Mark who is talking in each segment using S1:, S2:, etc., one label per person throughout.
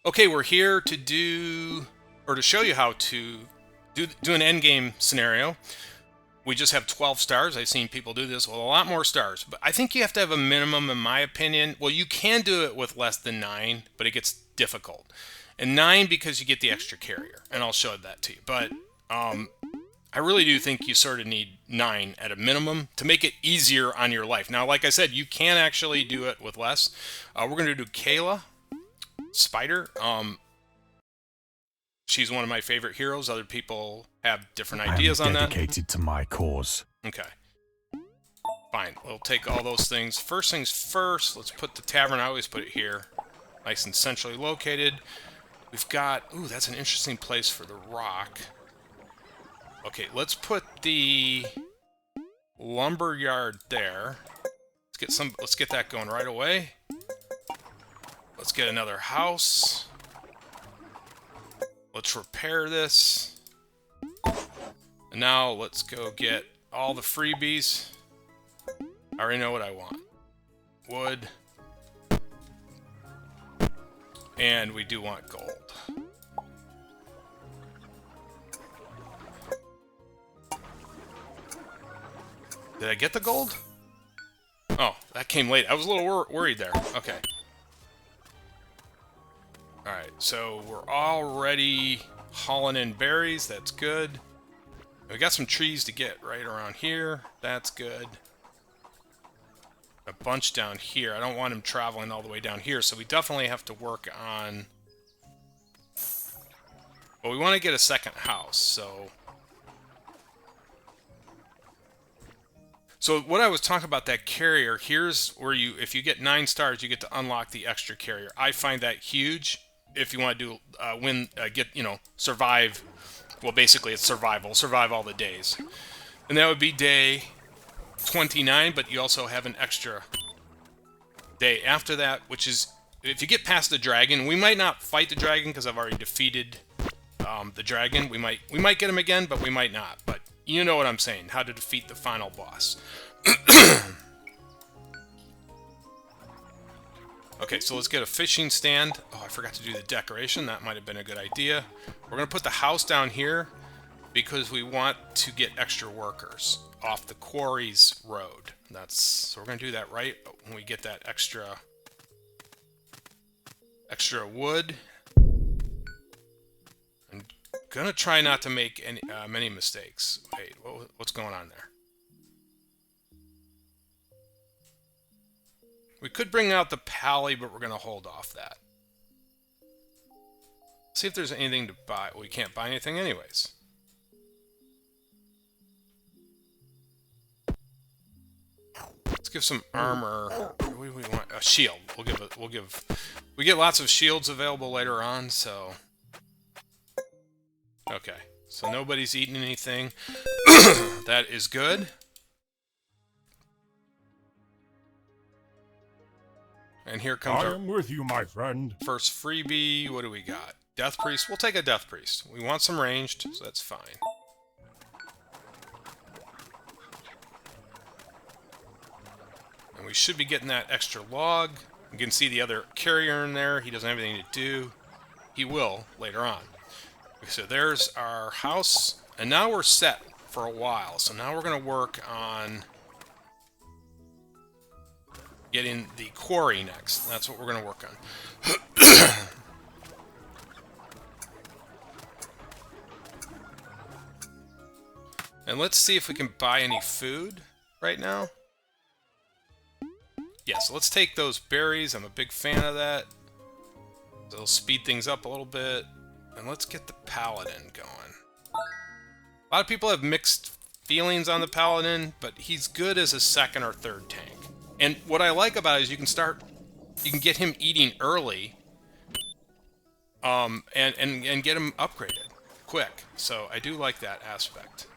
S1: Okay, we're here to do, or to show you how to do an end game scenario. We just have 12 stars. I've seen people do this with a lot more stars, but I think you have to have a minimum, in my opinion. Well, you can do it with less than 9, but it gets difficult. And 9 because you get the extra carrier, and I'll show that to you. But I really do think you sort of need 9 at a minimum to make it easier on your life. Now, like I said, you can actually do it with less. We're going to do Kayla Spider. She's one of my favorite heroes. Other people have different ideas on that.
S2: Dedicated to my cause.
S1: Okay. Fine. We'll take all those things. First things first, let's put the tavern. I always put it here. Nice and centrally located. We've got... Ooh, that's an interesting place for the rock. Okay, let's put the lumber yard there. Let's get that going right away. Let's get another house. Let's repair this. And now let's go get all the freebies. I already know what I want. Wood. And we do want gold. Did I get the gold? Oh, that came late. I was a little worried there. Okay. Alright, so we're already hauling in berries. That's good. We got some trees to get right around here. That's good. A bunch down here. I don't want him traveling all the way down here, so we definitely have to work on... Well, we want to get a second house, so... So what I was talking about, that carrier, here's where you, if you get 9 stars, you get to unlock the extra carrier. I find that huge if you want to do, survive. Well, basically it's survival. Survive all the days. And that would be day 29, but you also have an extra day after that, which is, if you get past the dragon, we might not fight the dragon because I've already defeated the dragon. We might get him again, but we might not. But you know what I'm saying, how to defeat the final boss. Okay, so let's get a fishing stand. Oh, I forgot to do the decoration. That might have been a good idea. We're going to put the house down here because we want to get extra workers off the quarries road. So we're going to do that right when we get that extra wood. I'm going to try not to make many mistakes. Wait, what's going on there? We could bring out the pally, but we're going to hold off that. See if there's anything to buy. We can't buy anything anyways. Let's give some armor. What do we want? A shield. We get lots of shields available later on, so... Okay. So nobody's eating anything. That is good. And here comes
S2: I am with you, my friend.
S1: First freebie. What do we got? Death Priest. We'll take a Death Priest. We want some ranged, so that's fine. And we should be getting that extra log. You can see the other carrier in there. He doesn't have anything to do. He will later on. So there's our house. And now we're set for a while. So now we're going to work on getting the quarry next. That's what we're going to work on. And let's see if we can buy any food right now. Yeah, so let's take those berries. I'm a big fan of that. It'll speed things up a little bit. And let's get the paladin going. A lot of people have mixed feelings on the paladin, but he's good as a second or third tank. And what I like about it is you can get him eating early, and get him upgraded quick. So I do like that aspect.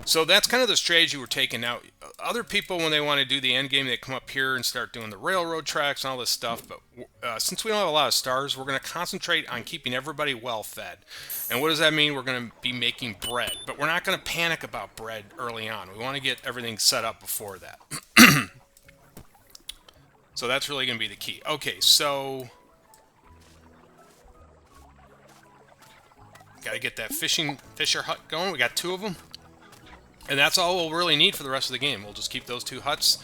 S1: So that's kind of the strategy we're taking now. Other people, when they want to do the end game, they come up here and start doing the railroad tracks and all this stuff. But since we don't have a lot of stars, we're going to concentrate on keeping everybody well fed. And what does that mean? We're going to be making bread. But we're not going to panic about bread early on. We want to get everything set up before that. So that's really going to be the key. Okay, so got to get that fisher hut going. We got 2 of them. And that's all we'll really need for the rest of the game. We'll just keep those 2 huts.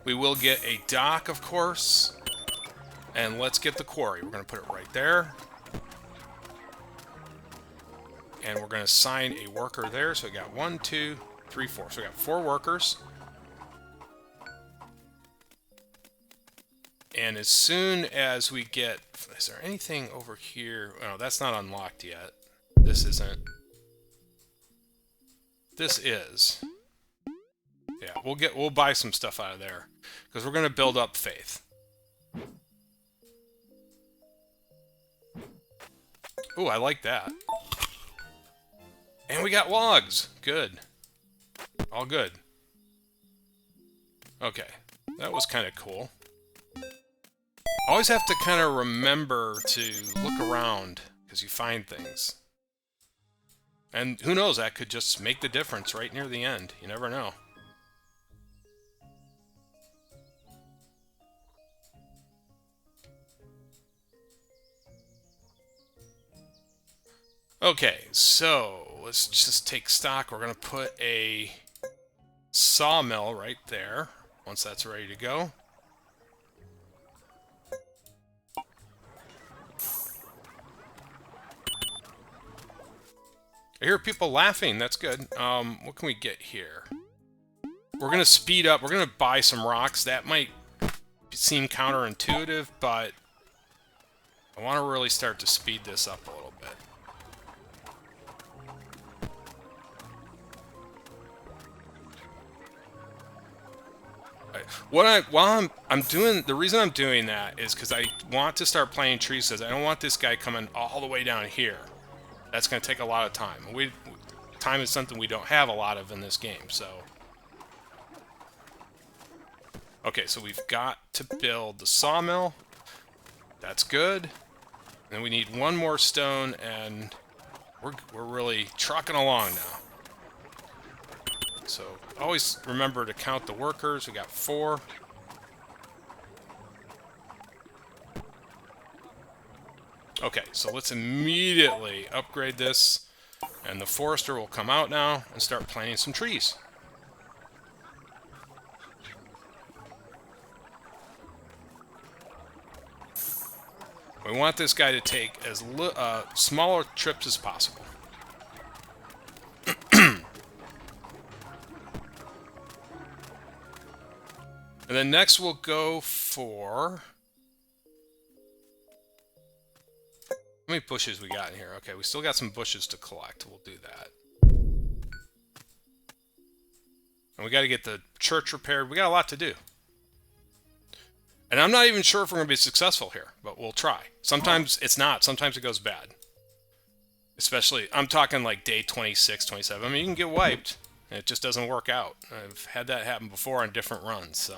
S1: We will get a dock, of course. And let's get the quarry. We're going to put it right there. And we're going to assign a worker there. So we got 1, 2, 3, 4. So we got 4 workers. And as soon as we get... Is there anything over here? Oh, that's not unlocked yet. This isn't. This is. Yeah, we'll buy some stuff out of there. Because we're going to build up faith. Ooh, I like that. And we got logs. Good. All good. Okay. That was kind of cool. Always have to kind of remember to look around, because you find things. And who knows, that could just make the difference right near the end. You never know. Okay, so let's just take stock. We're going to put a sawmill right there, once that's ready to go. I hear people laughing. That's good. What can we get here? We're going to speed up. We're going to buy some rocks. That might seem counterintuitive, but I want to really start to speed this up a little bit. While I'm doing, the reason I'm doing that is because I want to start playing trees. Because I don't want this guy coming all the way down here. That's going to take a lot of time. Time is something we don't have a lot of in this game, so. Okay, so we've got to build the sawmill. That's good. And then we need 1 more stone, and we're really trucking along now. So always remember to count the workers. We got 4. Okay, so let's immediately upgrade this, and the forester will come out now and start planting some trees. We want this guy to take as smaller trips as possible. And then next we'll go for... How many bushes we got in here? Okay, we still got some bushes to collect. We'll do that. And we got to get the church repaired. We got a lot to do. And I'm not even sure if we're going to be successful here, but we'll try. Sometimes it's not. Sometimes it goes bad. Especially, I'm talking like day 26, 27. I mean, you can get wiped, and it just doesn't work out. I've had that happen before on different runs, so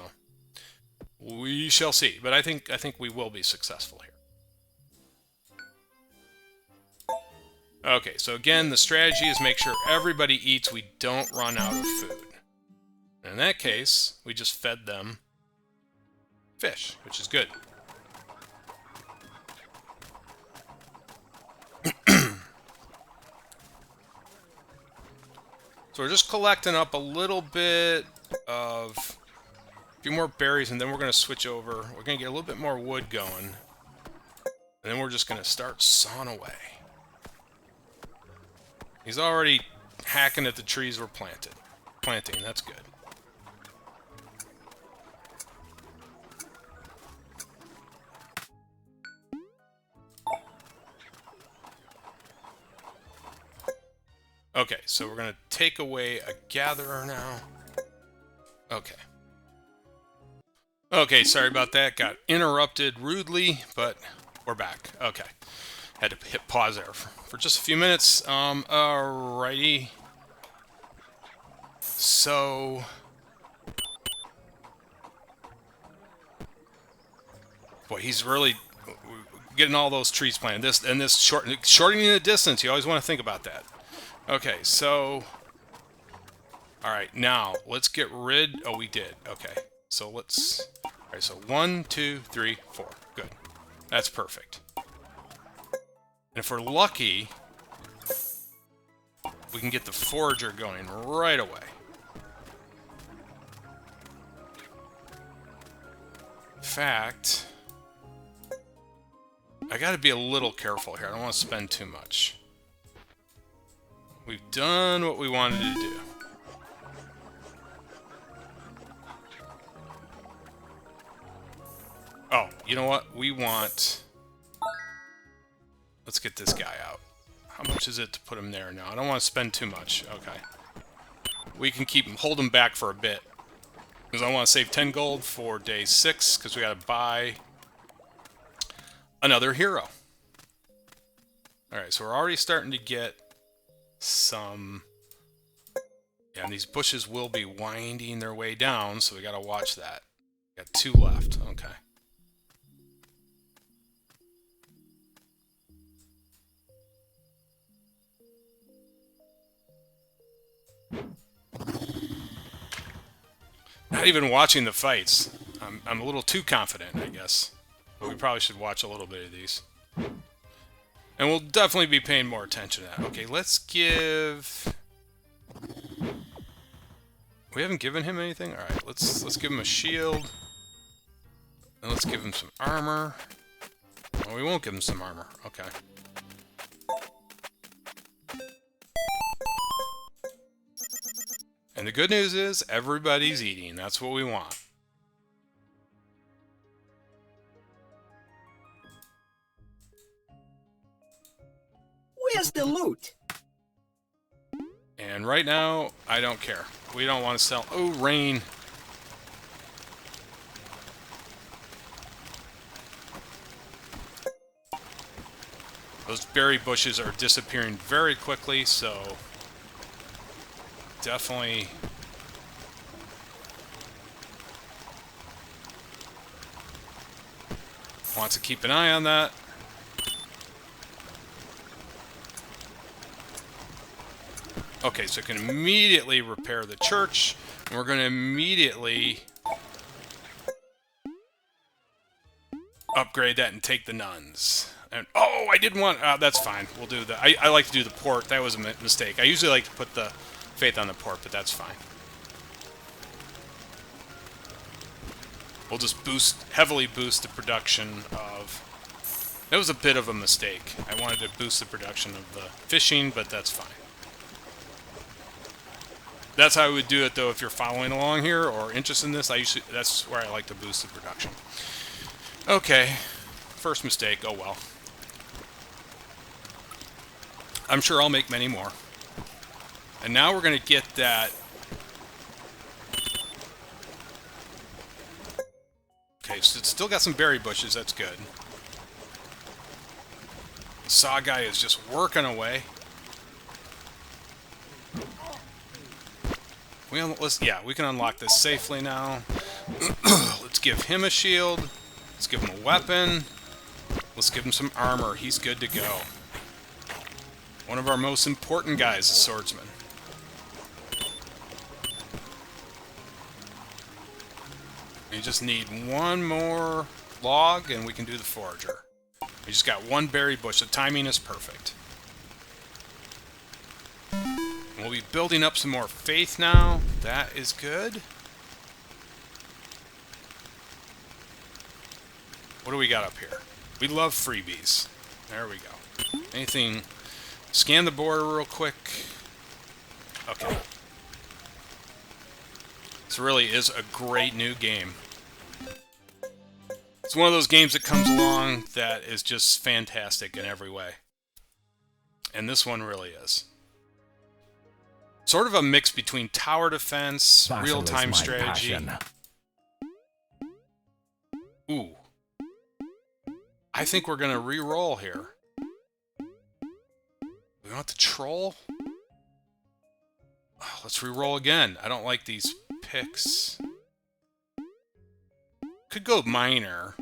S1: we shall see. But I think we will be successful here. Okay, so again, the strategy is make sure everybody eats. We don't run out of food. In that case, we just fed them fish, which is good. So we're just collecting up a little bit of a few more berries, and then we're going to switch over. We're going to get a little bit more wood going, and then we're just going to start sawing away. He's already hacking at the trees we're planting. That's good. Okay, so we're going to take away a gatherer now. Okay. Okay, sorry about that. Got interrupted rudely, but we're back. Okay. Had to hit pause there for just a few minutes. Alrighty. So... Boy, he's really getting all those trees planted. This shortening the distance, you always want to think about that. Okay, so... Alright, now, let's get rid... Oh, we did. Okay, so let's Alright, so 1, 2, 3, 4. Good. That's perfect. And if we're lucky, we can get the forager going right away. In fact, I gotta be a little careful here. I don't want to spend too much. We've done what we wanted to do. Oh, you know what? We want... Let's get this guy out. How much is it to put him there? No, I don't want to spend too much. Okay. We can hold him back for a bit. Because I want to save 10 gold for day 6, because we got to buy another hero. Alright, so we're already starting to get some... Yeah, and these bushes will be winding their way down, so we got to watch that. Got 2 left. Okay. Not even watching the fights. I'm a little too confident, I guess. But we probably should watch a little bit of these. And we'll definitely be paying more attention to that. Okay, let's give... We haven't given him anything? Alright, let's give him a shield. And let's give him some armor. Well, we won't give him some armor. Okay. And the good news is, everybody's eating. That's what we want.
S3: Where's the loot?
S1: And right now, I don't care. We don't want to sell... Oh, rain. Those berry bushes are disappearing very quickly, so... Definitely... Want to keep an eye on that. Okay, so we can immediately repair the church, and we're going to immediately upgrade that and take the nuns. And oh, I didn't want... that's fine. We'll do that. I like to do the port. That was a mistake. I usually like to put the faith on the port, but that's fine. We'll just heavily boost the production of... That was a bit of a mistake. I wanted to boost the production of the fishing, but that's fine. That's how I would do it, though, if you're following along here or interested in this. That's where I like to boost the production. Okay. First mistake. Oh, well. I'm sure I'll make many more. And now we're going to get that... Okay, so it's still got some berry bushes. That's good. The saw guy is just working away. We can unlock this safely now. Let's give him a shield. Let's give him a weapon. Let's give him some armor. He's good to go. One of our most important guys, a swordsman. We just need one more log and we can do the forager. We just got one berry bush. The timing is perfect. We'll be building up some more faith now. That is good. What do we got up here? We love freebies. There we go. Anything... Scan the border real quick. Okay. This really is a great new game. It's one of those games that comes along that is just fantastic in every way. And this one really is. Sort of a mix between tower defense, real-time strategy.
S2: Passion.
S1: Ooh. I think we're going to re-roll here. We want the troll? Oh, let's re-roll again. I don't like these picks. Could go minor.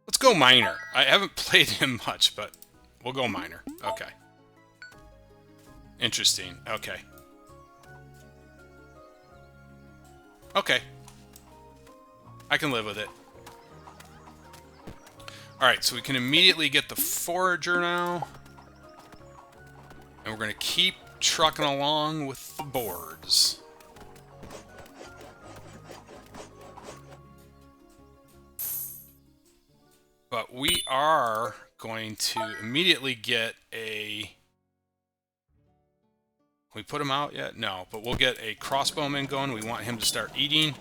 S1: Let's go minor. I haven't played him much, but we'll go minor. Okay. Interesting. Okay. Okay. I can live with it. Alright, so we can immediately get the forager now. And we're going to keep trucking along with the boards. But we are going to immediately get a... Can we put him out yet? No, but we'll get a crossbowman going. We want him to start eating.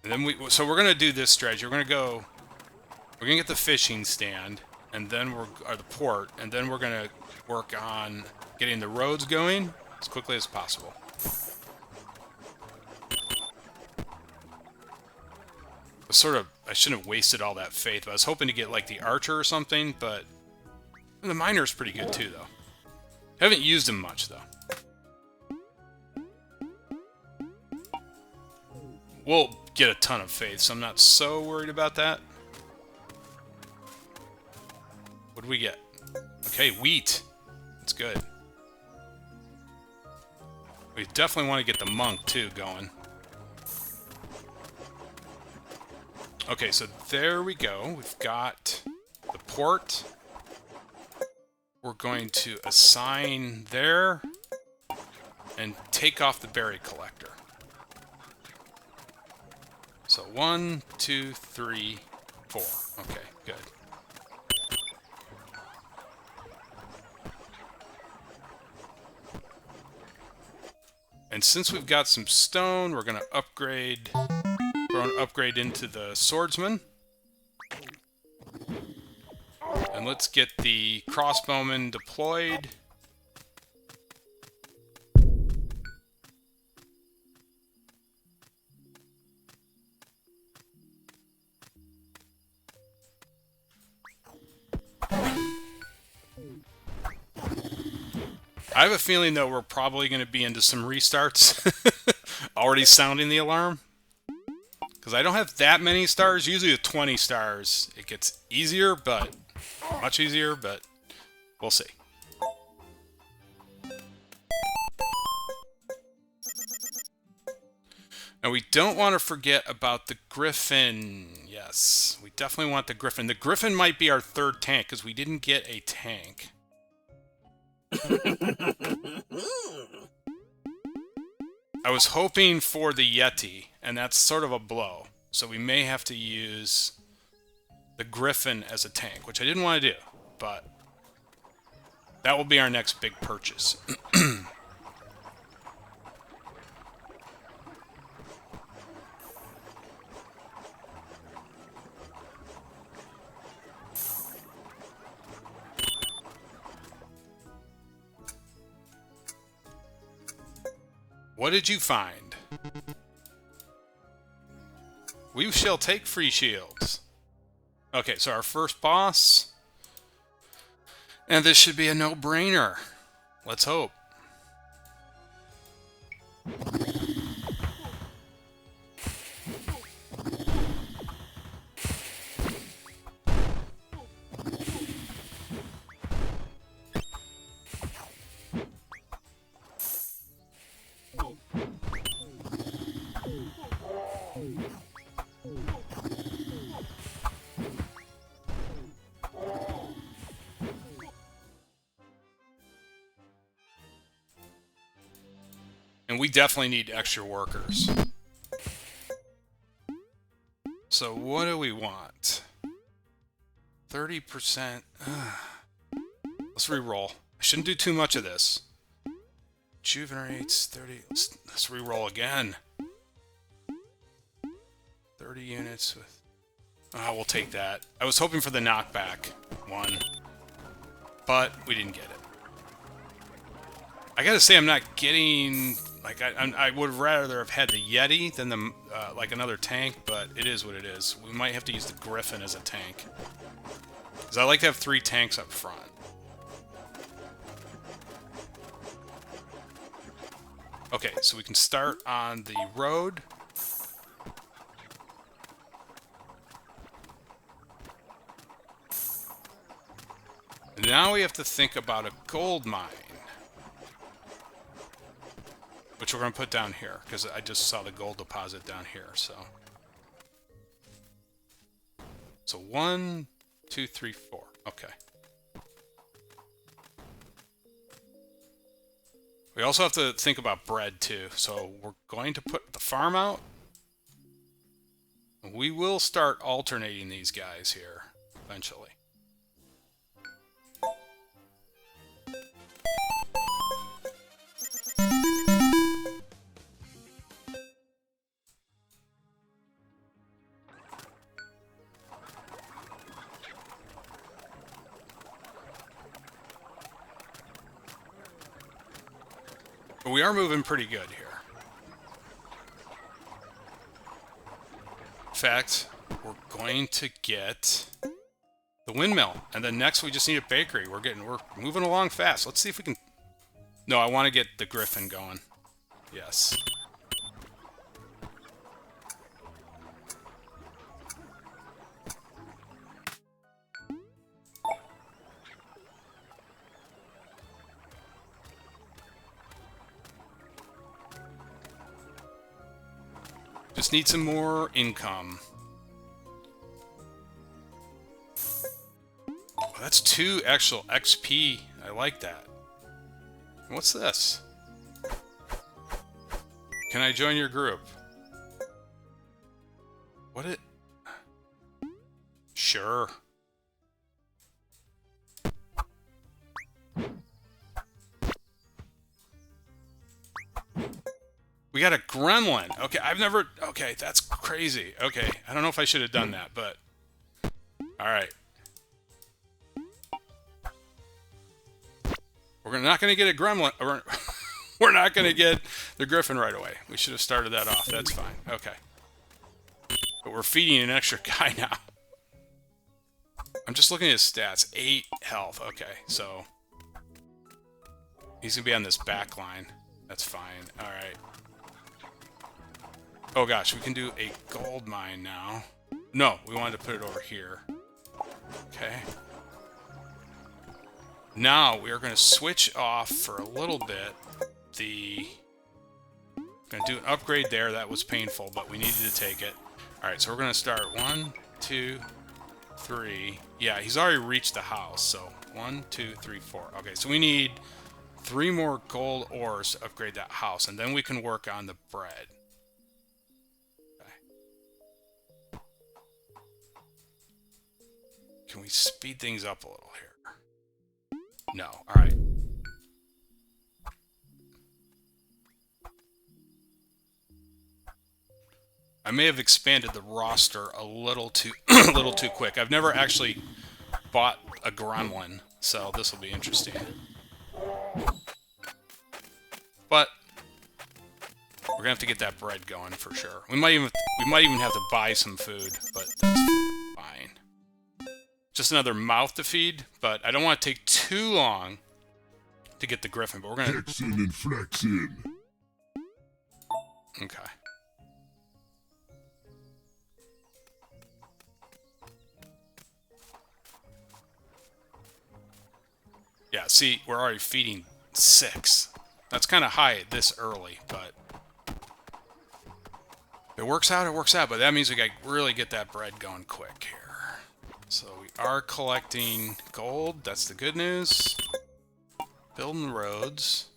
S1: And then so we're going to do this strategy. We're going to get the fishing stand, and then or the port, and then we're going to work on getting the roads going as quickly as possible. I shouldn't have wasted all that faith. I was hoping to get like the archer or something, but the miner's pretty good too, though. Haven't used him much though. We'll get a ton of faith, so I'm not so worried about that. What do we get? Okay, wheat. That's good. We definitely want to get the monk too going. Okay, so there we go. We've got the port. We're going to assign there and take off the berry collector. So 1, 2, 3, 4. Okay, good. And since we've got some stone, we're going to upgrade. We're going to upgrade into the swordsman. And let's get the crossbowman deployed. I have a feeling, though, we're probably going to be into some restarts. Already sounding the alarm. Because I don't have that many stars. Usually with 20 stars, it gets easier, but... much easier, but... we'll see. Now, we don't want to forget about the Griffin. Yes, we definitely want the Griffin. The Griffin might be our third tank, because we didn't get a tank. I was hoping for the Yeti, and that's sort of a blow. So we may have to use the Griffin as a tank, which I didn't want to do, but that will be our next big purchase. What did you find? We shall take free shields. Okay, so our first boss. And this should be a no-brainer. Let's hope. And we definitely need extra workers. So what do we want? 30%. Let's re-roll. I shouldn't do too much of this. Rejuvenates 30. Let's re-roll again. 30 units with... oh, we'll take that. I was hoping for the knockback one, but we didn't get it. I gotta say, I'm not getting... like, I would rather have had the Yeti than the, like another tank, but it is what it is. We might have to use the Griffin as a tank. Because I like to have 3 tanks up front. Okay, so we can start on the road. Now we have to think about a gold mine. Which we're going to put down here, because I just saw the gold deposit down here, so. So 1, 2, 3, 4. Okay. We also have to think about bread, too. So we're going to put the farm out. We will start alternating these guys here, eventually. But we are moving pretty good here. In fact, we're going to get the windmill, and then next we just need a bakery. We're moving along fast. Let's see if we can. No, I want to get the griffin going. Yes. Just need some more income. Oh, that's 2 actual XP. I like that. What's this? Can I join your group? What it? Sure. We got a gremlin. Okay, I've never... Okay, that's crazy. Okay, I don't know if I should have done that, but... Alright. We're not going to get a gremlin... We're not going to get the griffin right away. We should have started that off. That's fine. Okay. But we're feeding an extra guy now. I'm just looking at his stats. 8 health. Okay, so... He's going to be on this back line. That's fine. Alright. Oh gosh, we can do a gold mine now. No, we wanted to put it over here. Okay. Now we are going to switch off for a little bit. Going to do an upgrade there. That was painful, but we needed to take it. Alright, so we're going to start 1, 2, 3. Yeah, he's already reached the house. So 1, 2, 3, 4. Okay, so we need 3 more gold ores to upgrade that house, and then we can work on the bread. Can we speed things up a little here? No. Alright. I may have expanded the roster a little too a little too quick. I've never actually bought a gremlin, so this will be interesting. But we're gonna have to get that bread going for sure. We might even have to buy some food, but that's fine. Just another mouth to feed, but I don't want to take too long to get the griffin, but we're gonna...
S2: Flex in and flex in.
S1: Okay. Yeah, see, we're already feeding 6. That's kind of high this early, but... If it works out, it works out, but that means we gotta really get that bread going quick here. So we are collecting gold. That's the good news. Building roads.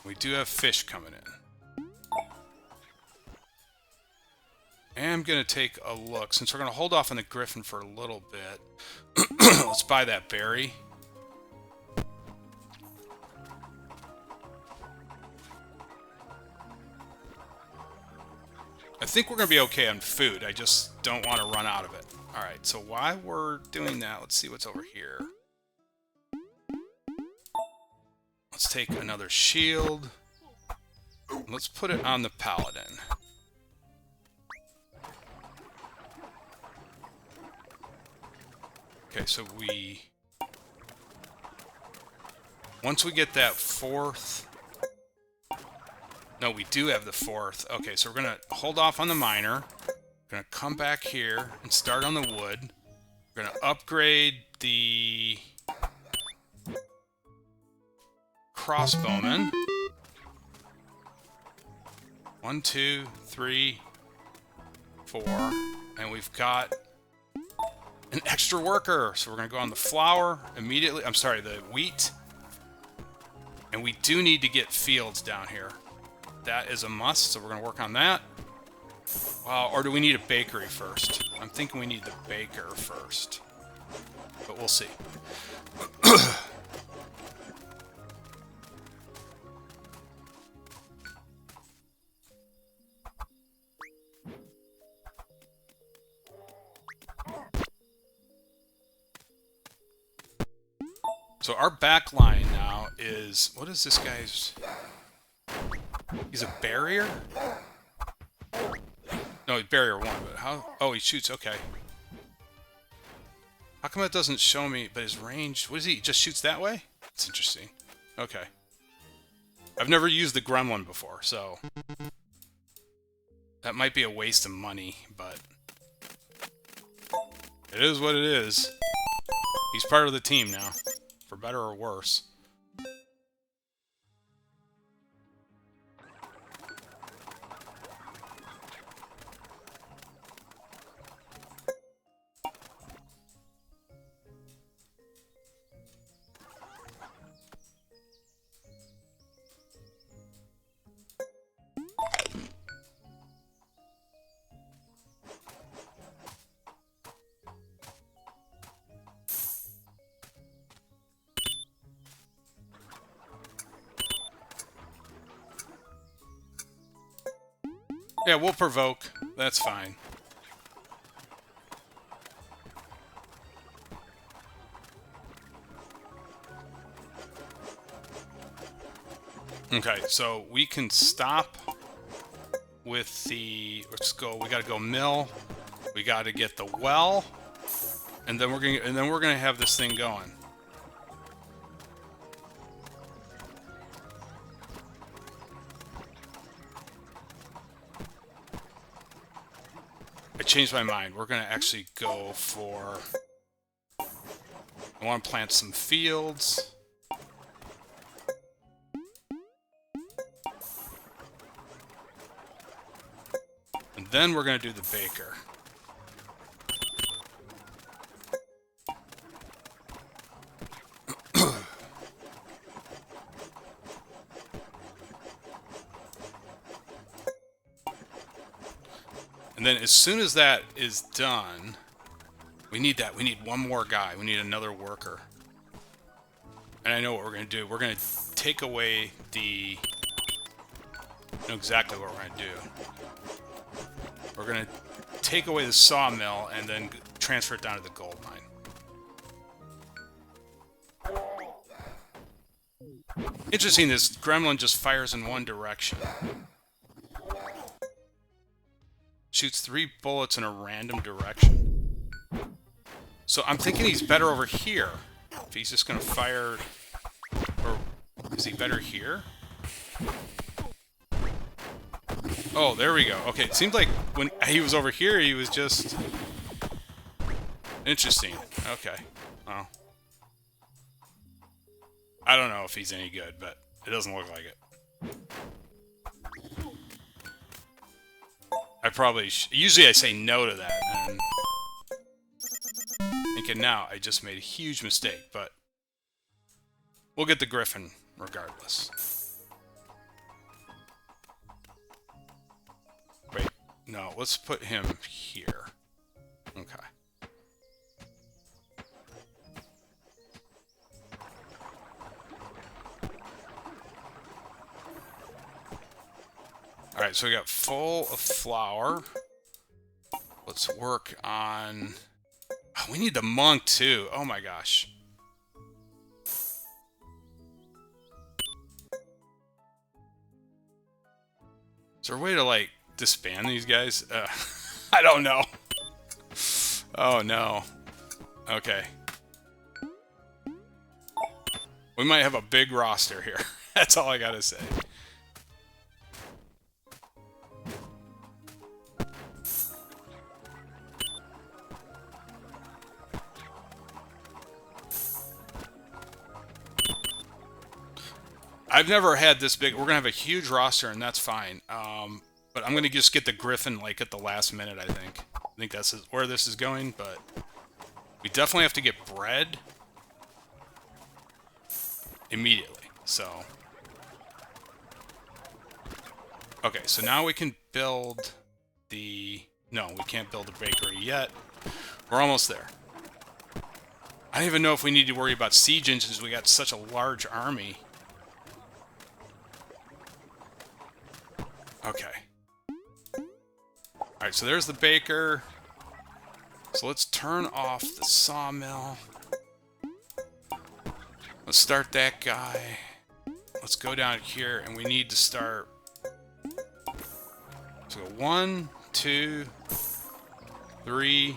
S1: We do have fish coming in. And I'm going to take a look. Since we're going to hold off on the griffin for a little bit, let's buy that berry. I think we're going to be okay on food. I just don't want to run out of it. Alright, so while we're doing that, let's see what's over here. Let's take another shield. Let's put it on the paladin. Okay, so once we get that 4th... No, we do have the 4th. Okay, so we're going to hold off on the miner. Gonna come back here and start on the wood. We're gonna upgrade the crossbowman. 1, 2, 3, 4, and we've got an extra worker. So we're gonna go on the flour immediately. I'm sorry, the wheat. And we do need to get fields down here. That is a must, so we're gonna work on that. Or do we need a bakery first? I'm thinking we need the baker first. But we'll see. So our back line now is... What is this guy's... He's a barrier? No, he's barrier 1, but how... Oh, he shoots, okay. How come it doesn't show me, but his range... What is he just shoots that way? It's interesting. Okay. I've never used the gremlin before, so... That might be a waste of money, but... It is what it is. He's part of the team now. For better or worse. Yeah, we'll provoke. That's fine. Okay, so we can stop with the... Let's go. We got to go mill. We got to get the well, and then we're gonna have this thing going. I changed my mind. We're gonna actually go for... I want to plant some fields. And then we're going to do the baker. And then as soon as that is done, we need that. We need one more guy. We need another worker. And I know what we're going to do. We're going to take away the... I know exactly what we're going to do. We're going to take away the sawmill and then transfer it down to the gold mine. Interesting, this gremlin just fires in one direction. Shoots 3 bullets in a random direction. So I'm thinking he's better over here. If he's just going to fire... Or is he better here? Oh, there we go. Okay, it seemed like when he was over here, he was just... Interesting. Okay. Well. I don't know if he's any good, but it doesn't look like it. I probably... Usually I say no to that, and... Thinking now, I just made a huge mistake, but... We'll get the Griffin regardless. Wait, no, let's put him here. Okay. Alright, so we got full of flour. Let's work on... Oh, we need the monk, too. Oh my gosh. Is there a way to, like, disband these guys? I don't know. Oh, no. Okay. We might have a big roster here. That's all I gotta say.
S4: I've never had this big. We're gonna have a huge roster, and that's fine. But I'm gonna just get the Griffin like at the last minute. I think that's where this is going. But we definitely have to get bread immediately. So okay, so now we can build the. No, we can't build a bakery yet. We're almost there. I don't even know if we need to worry about siege engines. We got such a large army. Okay. Alright, so there's the baker. So let's turn off the sawmill. Let's start that guy. Let's go down here, and we need to start. So 1, 2, 3,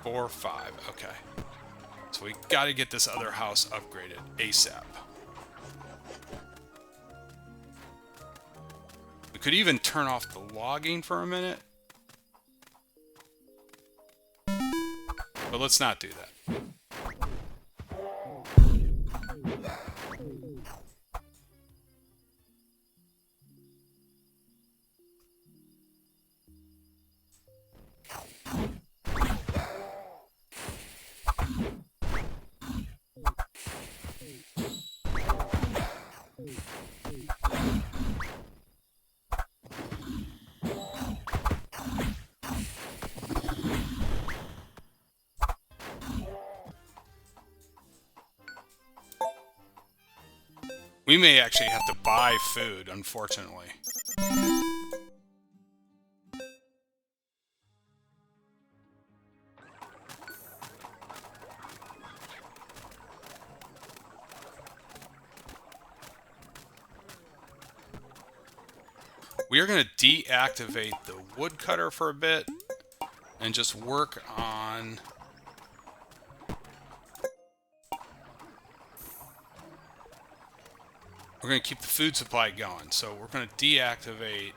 S4: 4, 5. Okay. So we got to get this other house upgraded ASAP. We could even turn off the logging for a minute. But let's not do that. We may actually have to buy food, unfortunately. We are going to deactivate the woodcutter for a bit and just work on... We're going to keep the food supply going, so we're going to deactivate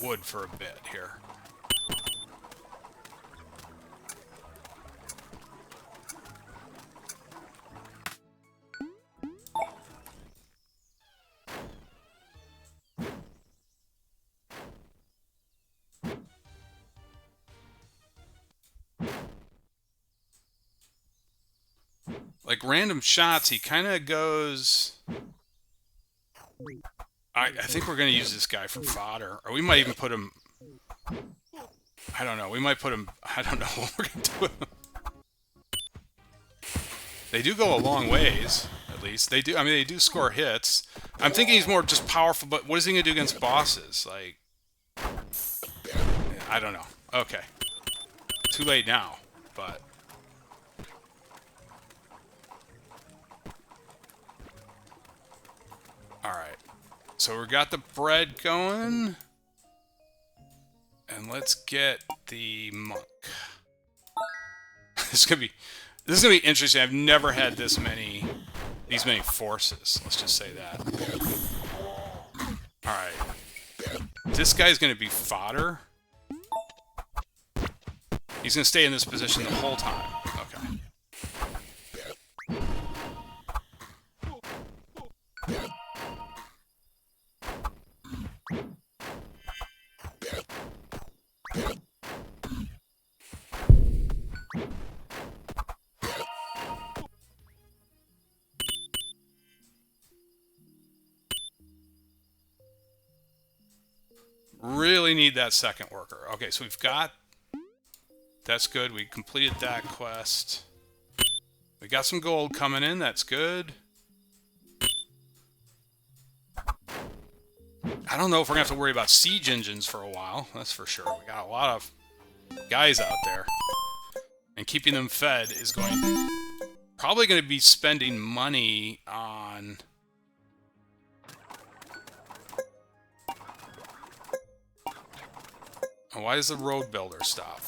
S4: wood for a bit here. Like random shots, he kind of goes... I think we're going to use this guy for fodder. Or we might even put him... I don't know. We might put him... I don't know what we're going to do with him. They do go a long ways, at least. They do. I mean, they do score hits. I'm thinking he's more just powerful, but what is he going to do against bosses? Like... I don't know. Okay. Too late now, but... Alright. So we got the bread going. And let's get the monk. This is gonna be interesting. I've never had these many forces. Let's just say that. Alright. This guy's gonna be fodder. He's gonna stay in this position the whole time. Okay. Really need that second worker. Okay, so we've got... That's good. We completed that quest. We got some gold coming in. That's good. I don't know if we're going to have to worry about siege engines for a while. That's for sure. We got a lot of guys out there. And keeping them fed is probably going to be spending money on... Why does the road builder stop?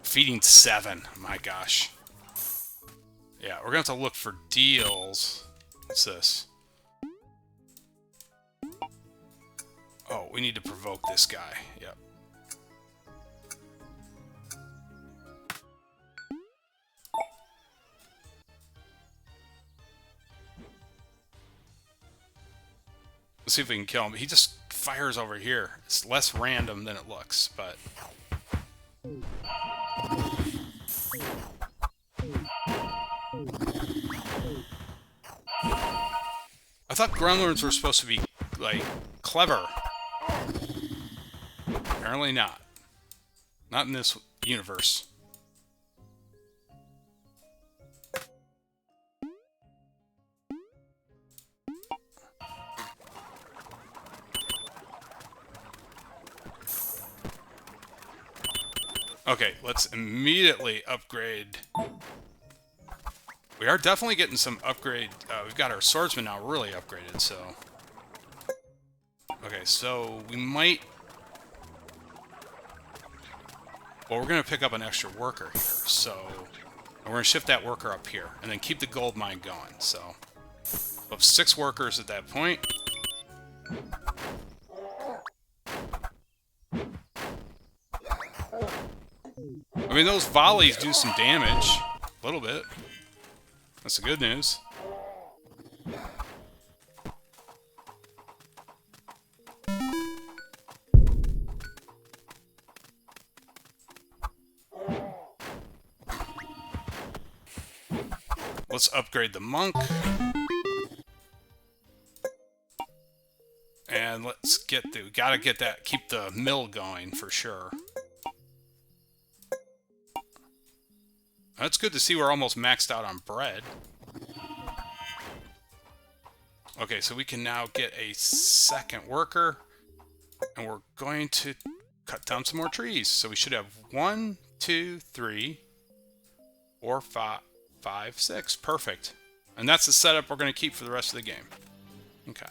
S4: Feeding 7. My gosh. Yeah, we're going to have to look for deals. What's this? Oh, we need to provoke this guy. Yep. Let's see if we can kill him. He just fires over here. It's less random than it looks, but... I thought gremlins were supposed to be, like, clever. Apparently not. Not in this universe. Okay, let's immediately upgrade. We are definitely getting some upgrade. We've got our swordsman now really upgraded, so... Okay, so we might... Well, we're going to pick up an extra worker here, so... We're going to shift that worker up here, and then keep the gold mine going, so... We'll have 6 workers at that point. I mean, those volleys do some damage. A little bit. That's the good news. Let's upgrade the monk. And let's get the... We gotta get that... Keep the mill going for sure. That's good to see we're almost maxed out on bread. Okay, so we can now get a second worker. And we're going to cut down some more trees. So we should have 1, 2, 3, 4, 5, 6. Perfect. And that's the setup we're going to keep for the rest of the game. Okay.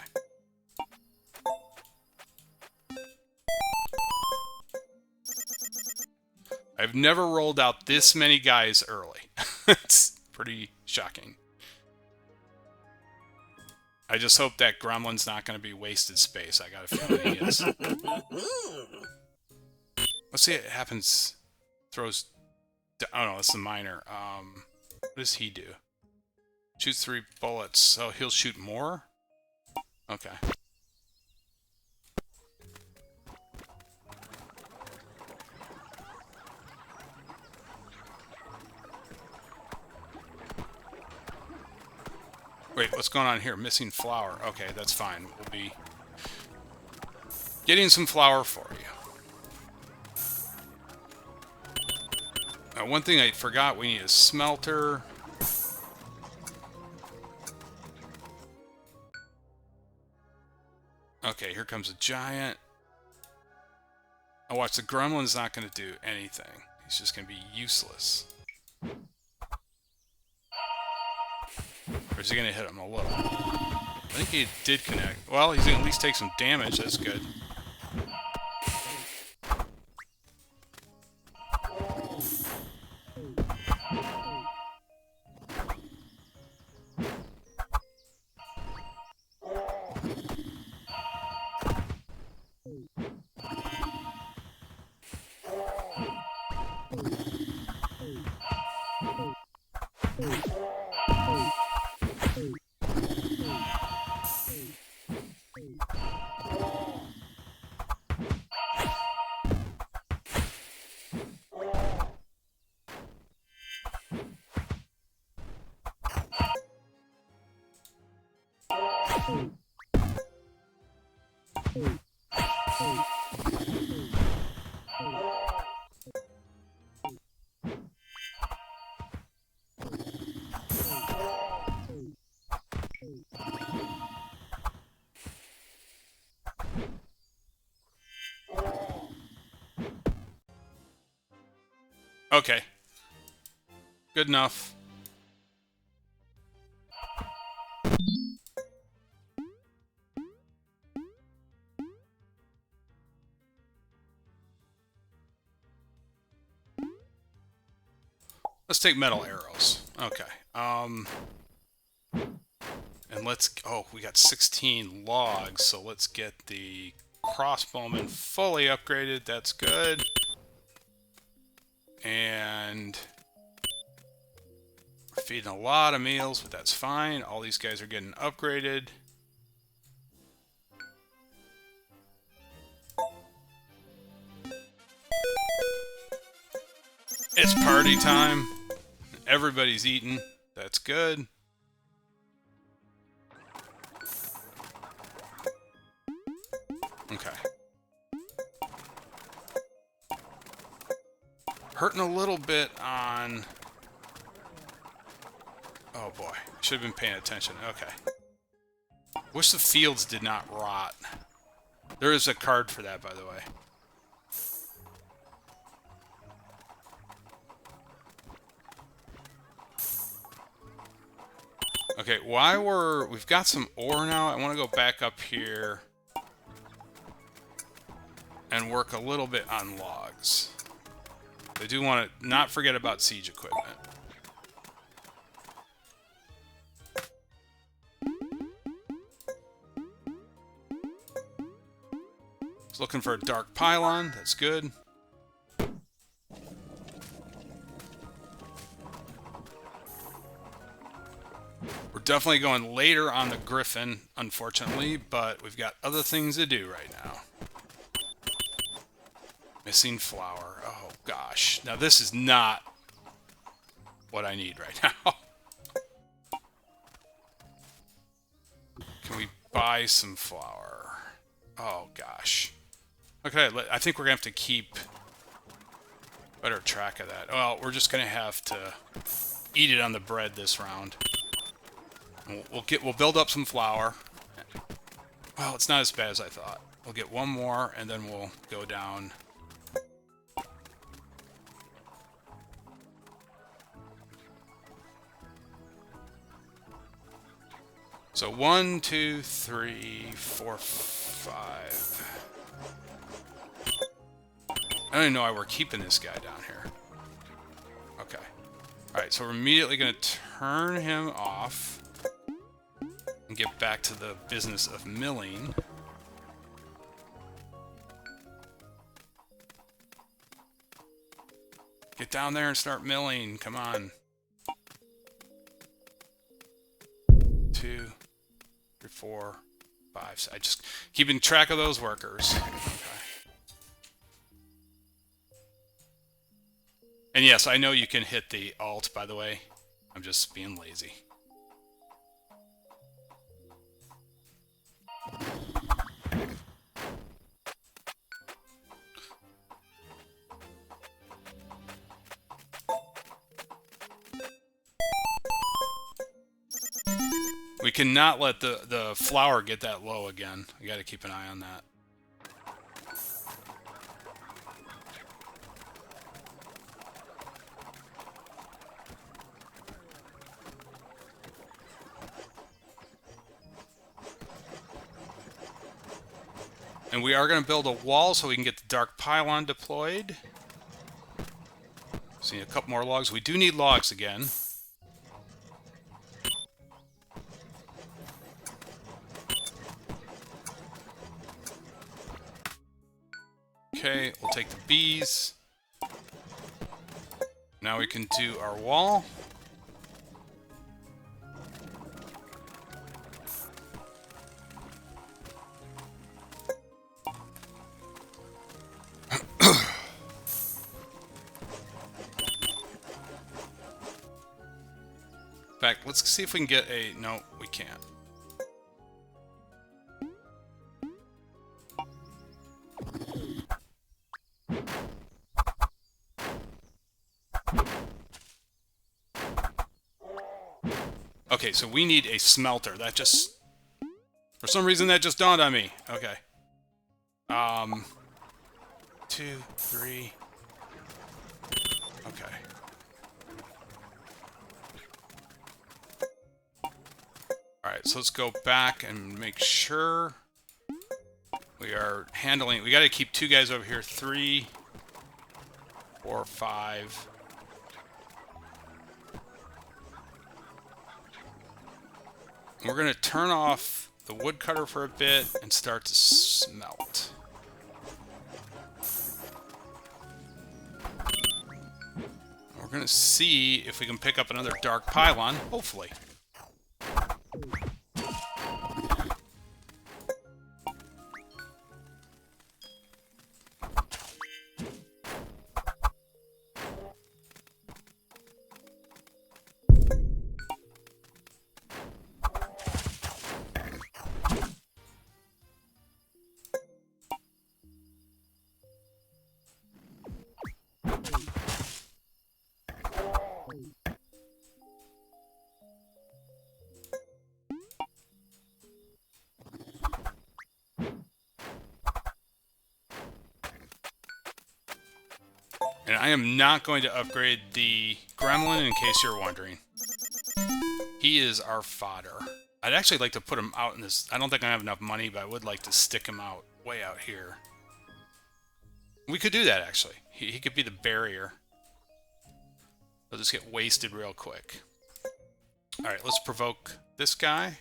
S4: I've never rolled out this many guys early. It's pretty shocking. I just hope that gremlin's not going to be wasted space. I got a feeling he is. Let's see, it happens. Throws... Oh no, that's the miner. What does he do? Shoots 3 bullets, so he'll shoot more? Okay. Wait, what's going on here? Missing flour. Okay, that's fine. We'll be getting some flour for you. One thing I forgot, we need a smelter. Okay, here comes a giant. Oh, watch, the gremlin's not going to do anything. He's just going to be useless. Or is he going to hit him a little? I think he did connect. Well, he's going to at least take some damage. That's good. Okay. Good enough. Let's take metal arrows. Okay. And let's... Oh, we got 16 logs, so let's get the crossbowman fully upgraded. That's good. And we're feeding a lot of meals, but that's fine. All these guys are getting upgraded. It's party time. Everybody's eating. That's good. Okay. Hurting a little bit on... Oh boy. Should have been paying attention. Okay. Wish the fields did not rot. There is a card for that, by the way. Okay, we've got some ore now, I want to go back up here and work a little bit on logs. I do want to not forget about siege equipment. Just looking for a dark pylon, that's good. We're definitely going later on the Griffin, unfortunately, but we've got other things to do right now. Missing flour. Oh, gosh. Now, this is not what I need right now. Can we buy some flour? Oh, gosh. Okay, I think we're going to have to keep better track of that. Well, we're just going to have to eat it on the bread this round. We'll build up some flour. Well, it's not as bad as I thought. We'll get one more, and then we'll go down. So 1, 2, 3, 4, 5. I don't even know why we're keeping this guy down here. Okay. Alright, so we're immediately going to turn him off. And get back to the business of milling. Get down there and start milling. Come on. 2, 3, 4, 5. I just keeping track of those workers. Okay. And yes, I know you can hit the alt, by the way. I'm just being lazy. We cannot let the flour get that low again. I got to keep an eye on that. And we are going to build a wall so we can get the dark pylon deployed. See a couple more logs. We do need logs again. Okay, we'll take the bees. Now we can do our wall. In fact, let's see if we can get a... No, we can't. Okay, so we need a smelter. That just... For some reason, that just dawned on me. Okay. 2, 3... Okay. Alright, so let's go back and make sure we are handling... We gotta keep 2 guys over here. 3, 4, 5... We're going to turn off the woodcutter for a bit and start to smelt. We're going to see if we can pick up another dark pylon, hopefully. And I am not going to upgrade the gremlin, in case you're wondering. He is our fodder. I'd actually like to put him out in this... I don't think I have enough money, but I would like to stick him out way out here. We could do that, actually. He could be the barrier. He'll just get wasted real quick. Alright, let's provoke this guy.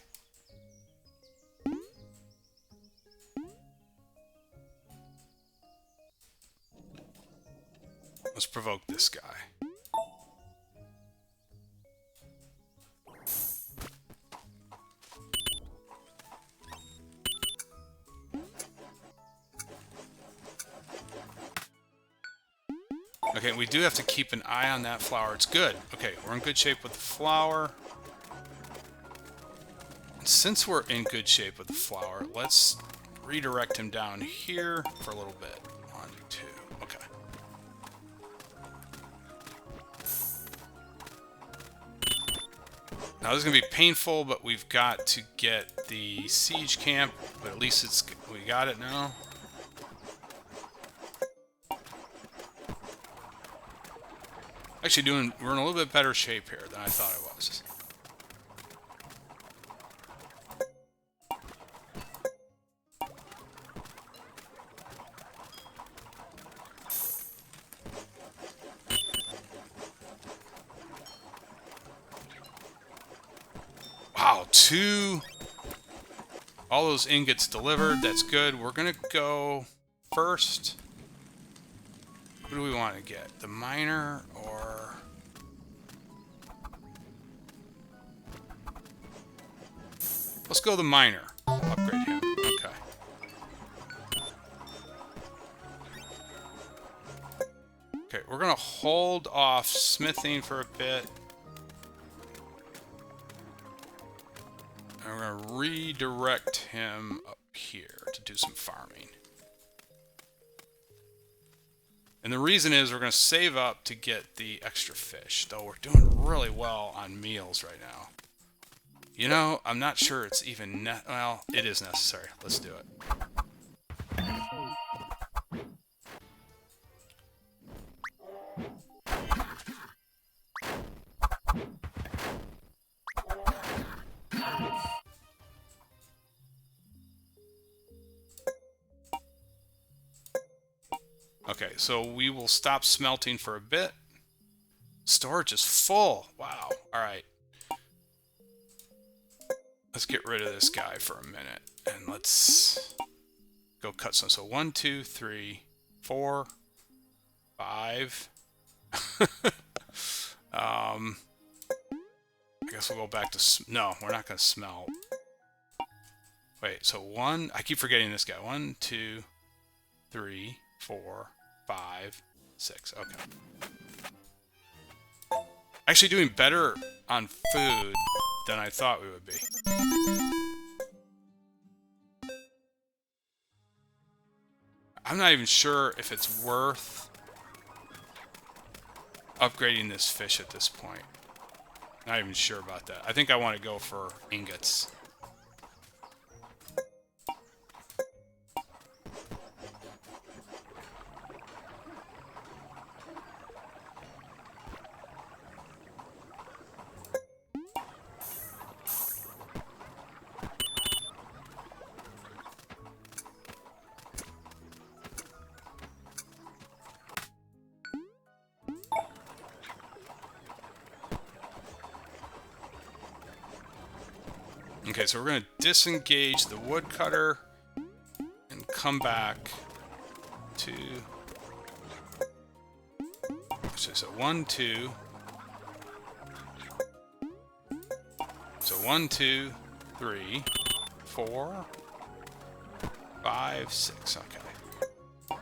S4: Let's provoke this guy. Okay, we do have to keep an eye on that flower. It's good. Okay, we're in good shape with the flower. And since we're in good shape with the flower, let's redirect him down here for a little bit. 1, 2, okay. Now this is going to be painful, but we've got to get the siege camp, but at least we got it now. Actually we're in a little bit better shape here than I thought it was. Wow, all those ingots delivered. That's good. We're gonna go first. Who do we want to get? The miner or... Let's go the miner. Upgrade him. Okay. Okay, we're gonna hold off smithing for a bit. And we're gonna redirect him up here to do some farming. And the reason is we're going to save up to get the extra fish, though we're doing really well on meals right now. You know, I'm not sure it's even... well, it is necessary. Let's do it. Okay, so we will stop smelting for a bit. Storage is full. Wow. Alright. Let's get rid of this guy for a minute. And let's go cut some. So 1, 2, 3, 4, 5. I guess we'll go back to... no, we're not going to smelt. Wait, so 1... I keep forgetting this guy. 1, 2, 3, 4, 5, 6. Okay. Actually doing better on food than I thought we would be. I'm not even sure if it's worth upgrading this fish at this point. Not even sure about that. I think I want to go for ingots. Okay, so we're going to disengage the woodcutter and come back to... So 1, 2. So 1, 2, 3, 4, 5, 6. Okay.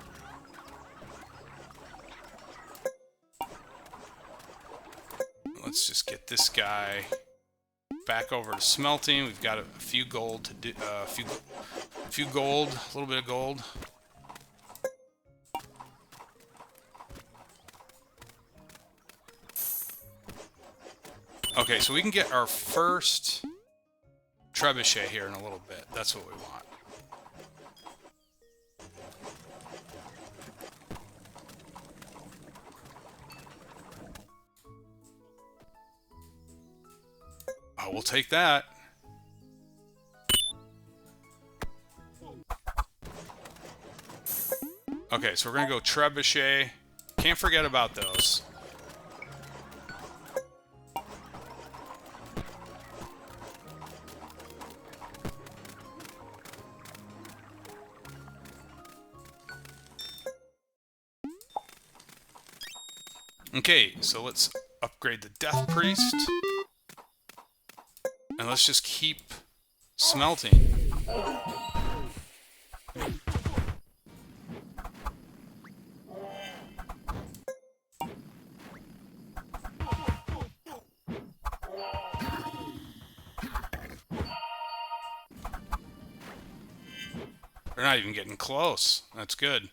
S4: Let's just get this guy back over to smelting. We've got a few gold to do. A few gold, a little bit of gold. Okay, so we can get our first trebuchet here in a little bit. That's what we want. Oh, we'll take that. Okay, so we're gonna go trebuchet. Can't forget about those. Okay, so let's upgrade the Death Priest. And let's just keep smelting. They're not even getting close. That's good.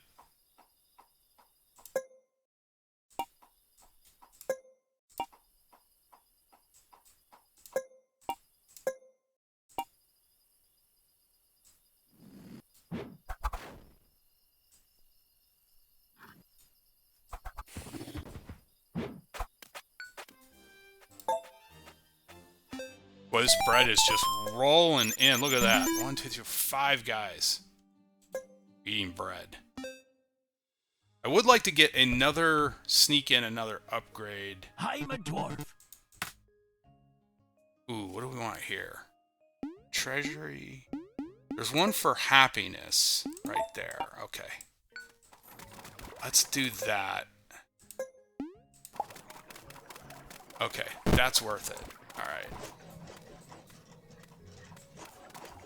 S4: Boy, this bread is just rolling in. Look at that. 1, 2, 3, 5 guys eating bread. I would like to get sneak in another upgrade.
S2: I'm a dwarf.
S4: Ooh, what do we want here? Treasury. There's one for happiness right there. Okay. Let's do that. Okay, that's worth it. Alright.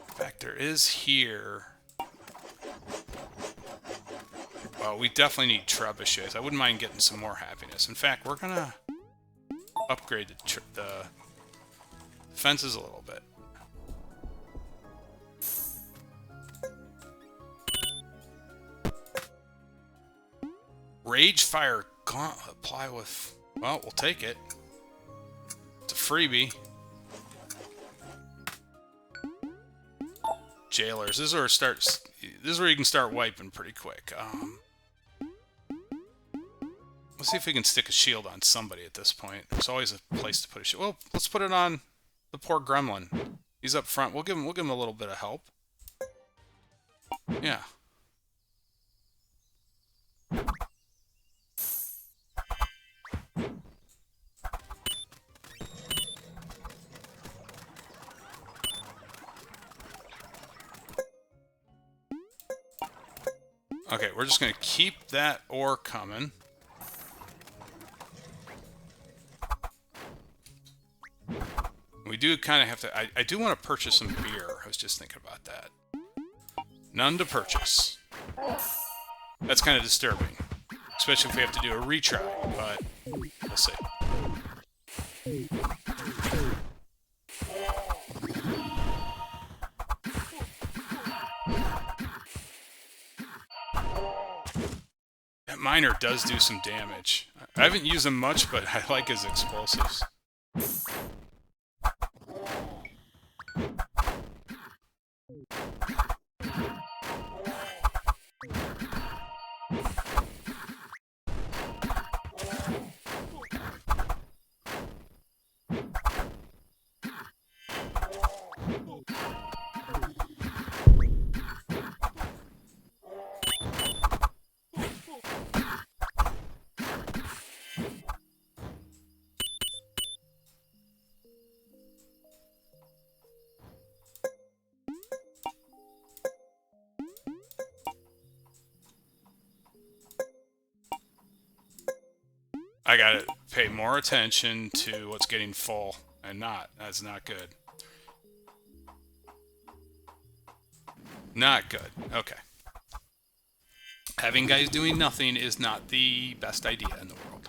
S4: In fact, there is here... Well, we definitely need trebuchets. I wouldn't mind getting some more happiness. In fact, we're gonna upgrade the fences a little bit. Rage Fire Gauntlet. Apply with... Well, we'll take it. It's a freebie. Jailers. This is where you can start wiping pretty quick. Let's see if we can stick a shield on somebody at this point. There's always a place to put a shield. Well, let's put it on the poor gremlin. He's up front. We'll give him a little bit of help. Yeah. Okay, we're just going to keep that ore coming. We do kind of have to... I do want to purchase some beer. I was just thinking about that. None to purchase. That's kind of disturbing. Especially if we have to do a retry, but we'll see. That miner does do some damage. I haven't used him much, but I like his explosives. I gotta pay more attention to what's getting full and not. That's not good. Not good. Okay. Having guys doing nothing is not the best idea in the world.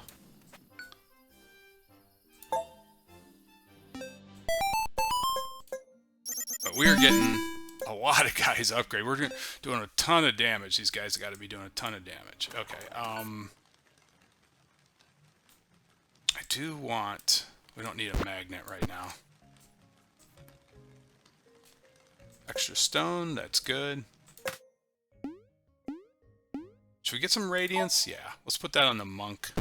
S4: But we are getting a lot of guys upgrade. We're doing a ton of damage. These guys got to be doing a ton of damage. Okay. I do want... We don't need a magnet right now. Extra stone. That's good. Should we get some radiance? Yeah. Let's put that on the monk.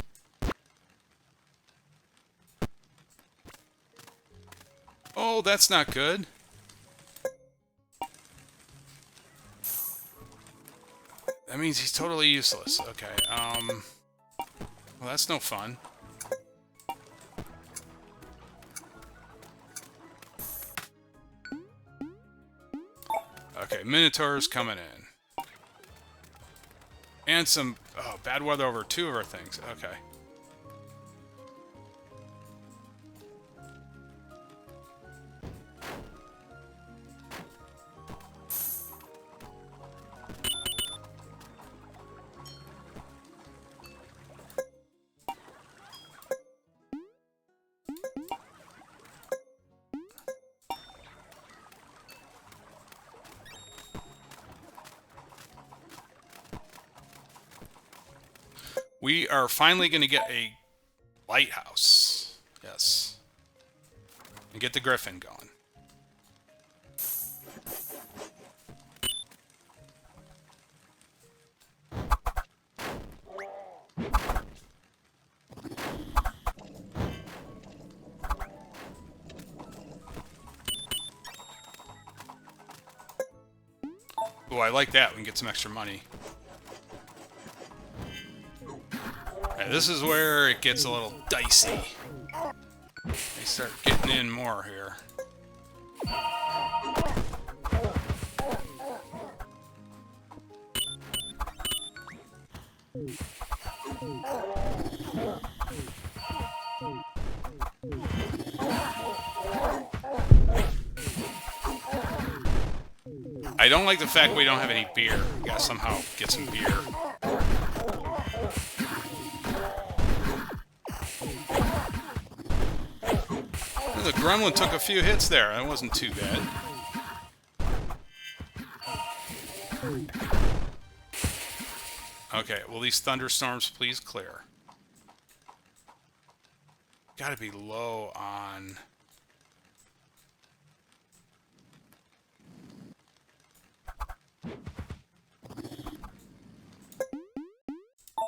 S4: Oh, that's not good. That means he's totally useless. Okay, well, that's no fun. Okay, Minotaur's coming in. And some bad weather over 2 of our things. Okay. We are finally going to get a lighthouse. Yes. And get the Griffin going. Oh, I like that. We can get some extra money. This is where it gets a little dicey. They start getting in more here. I don't like the fact we don't have any beer. We gotta somehow get some beer. The gremlin took a few hits there. That wasn't too bad. Okay, will these thunderstorms please clear? Gotta be low on...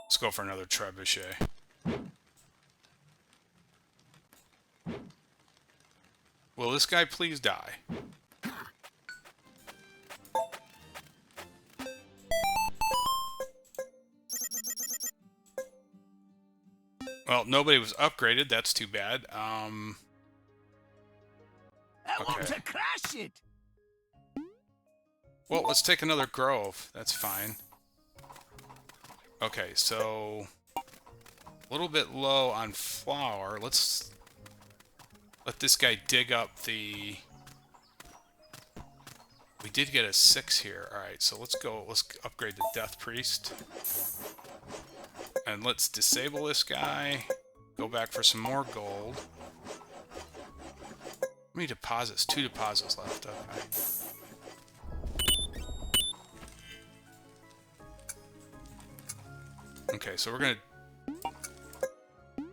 S4: Let's go for another trebuchet. Will this guy please die? Well, nobody was upgraded. That's too bad.
S3: I want to crash it.
S4: Well, let's take another grove. That's fine. Okay, so... a little bit low on flour. Let's... let this guy dig up the... We did get a 6 here. Alright, so let's go. Let's upgrade the Death Priest. And let's disable this guy. Go back for some more gold. How many deposits? 2 deposits left. Okay. Okay, so we're going to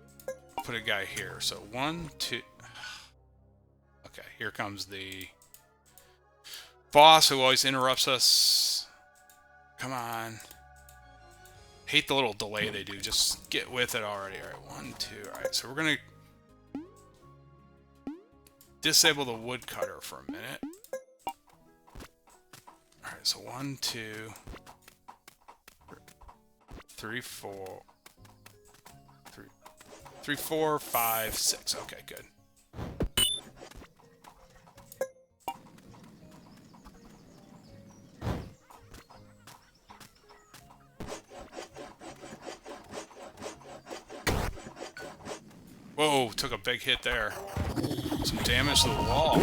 S4: put a guy here. So 1, 2... Okay, here comes the boss who always interrupts us. Come on. Hate the little delay they do. Just get with it already. Alright, 1, 2. Alright, so we're going to disable the woodcutter for a minute. Alright, so 1, 2, 3, 4. 3, 4, 5, 6. Okay, good. Whoa, took a big hit there. Some damage to the wall.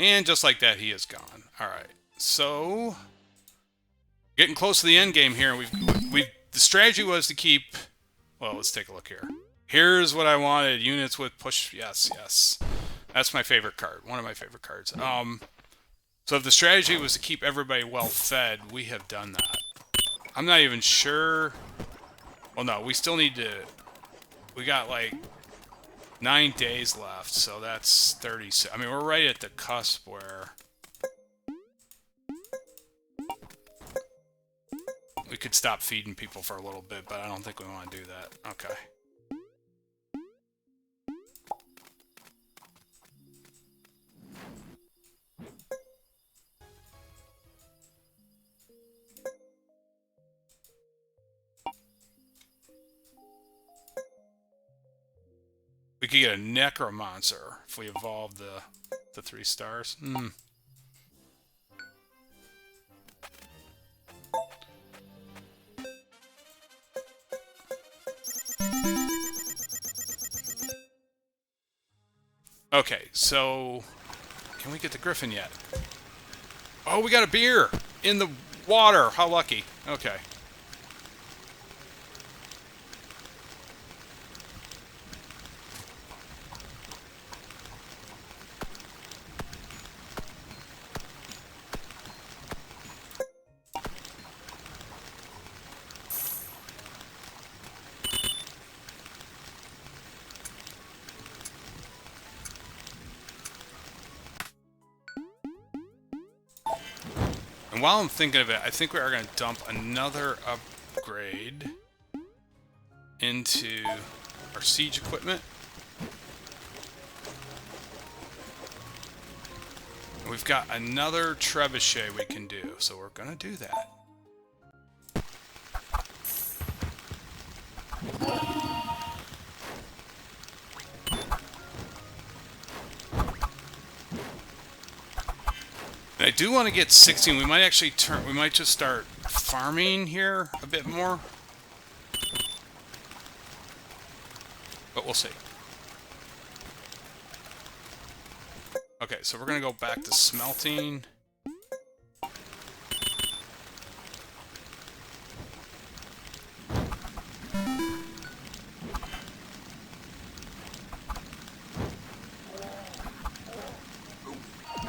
S4: And just like that, he is gone. Alright, so... getting close to the end game here. The strategy was to keep... well, let's take a look here. Here's what I wanted. Units with push... yes, yes. That's my favorite card. One of my favorite cards. So if the strategy was to keep everybody well fed, we have done that. I'm not even sure... well, no, we still need to... we got, like... 9 days left, so that's 36. I mean, we're right at the cusp where we could stop feeding people for a little bit, but I don't think we want to do that. Okay. We could get a Necromancer if we evolve the 3 stars. Okay, so can we get the Griffin yet? Oh, we got a beer in the water. How lucky. Okay. And while I'm thinking of it, I think we are going to dump another upgrade into our siege equipment. We've got another trebuchet we can do, so we're going to do that. And I do want to get 16. We might actually we might just start farming here a bit more. But we'll see. Okay, so we're going to go back to smelting.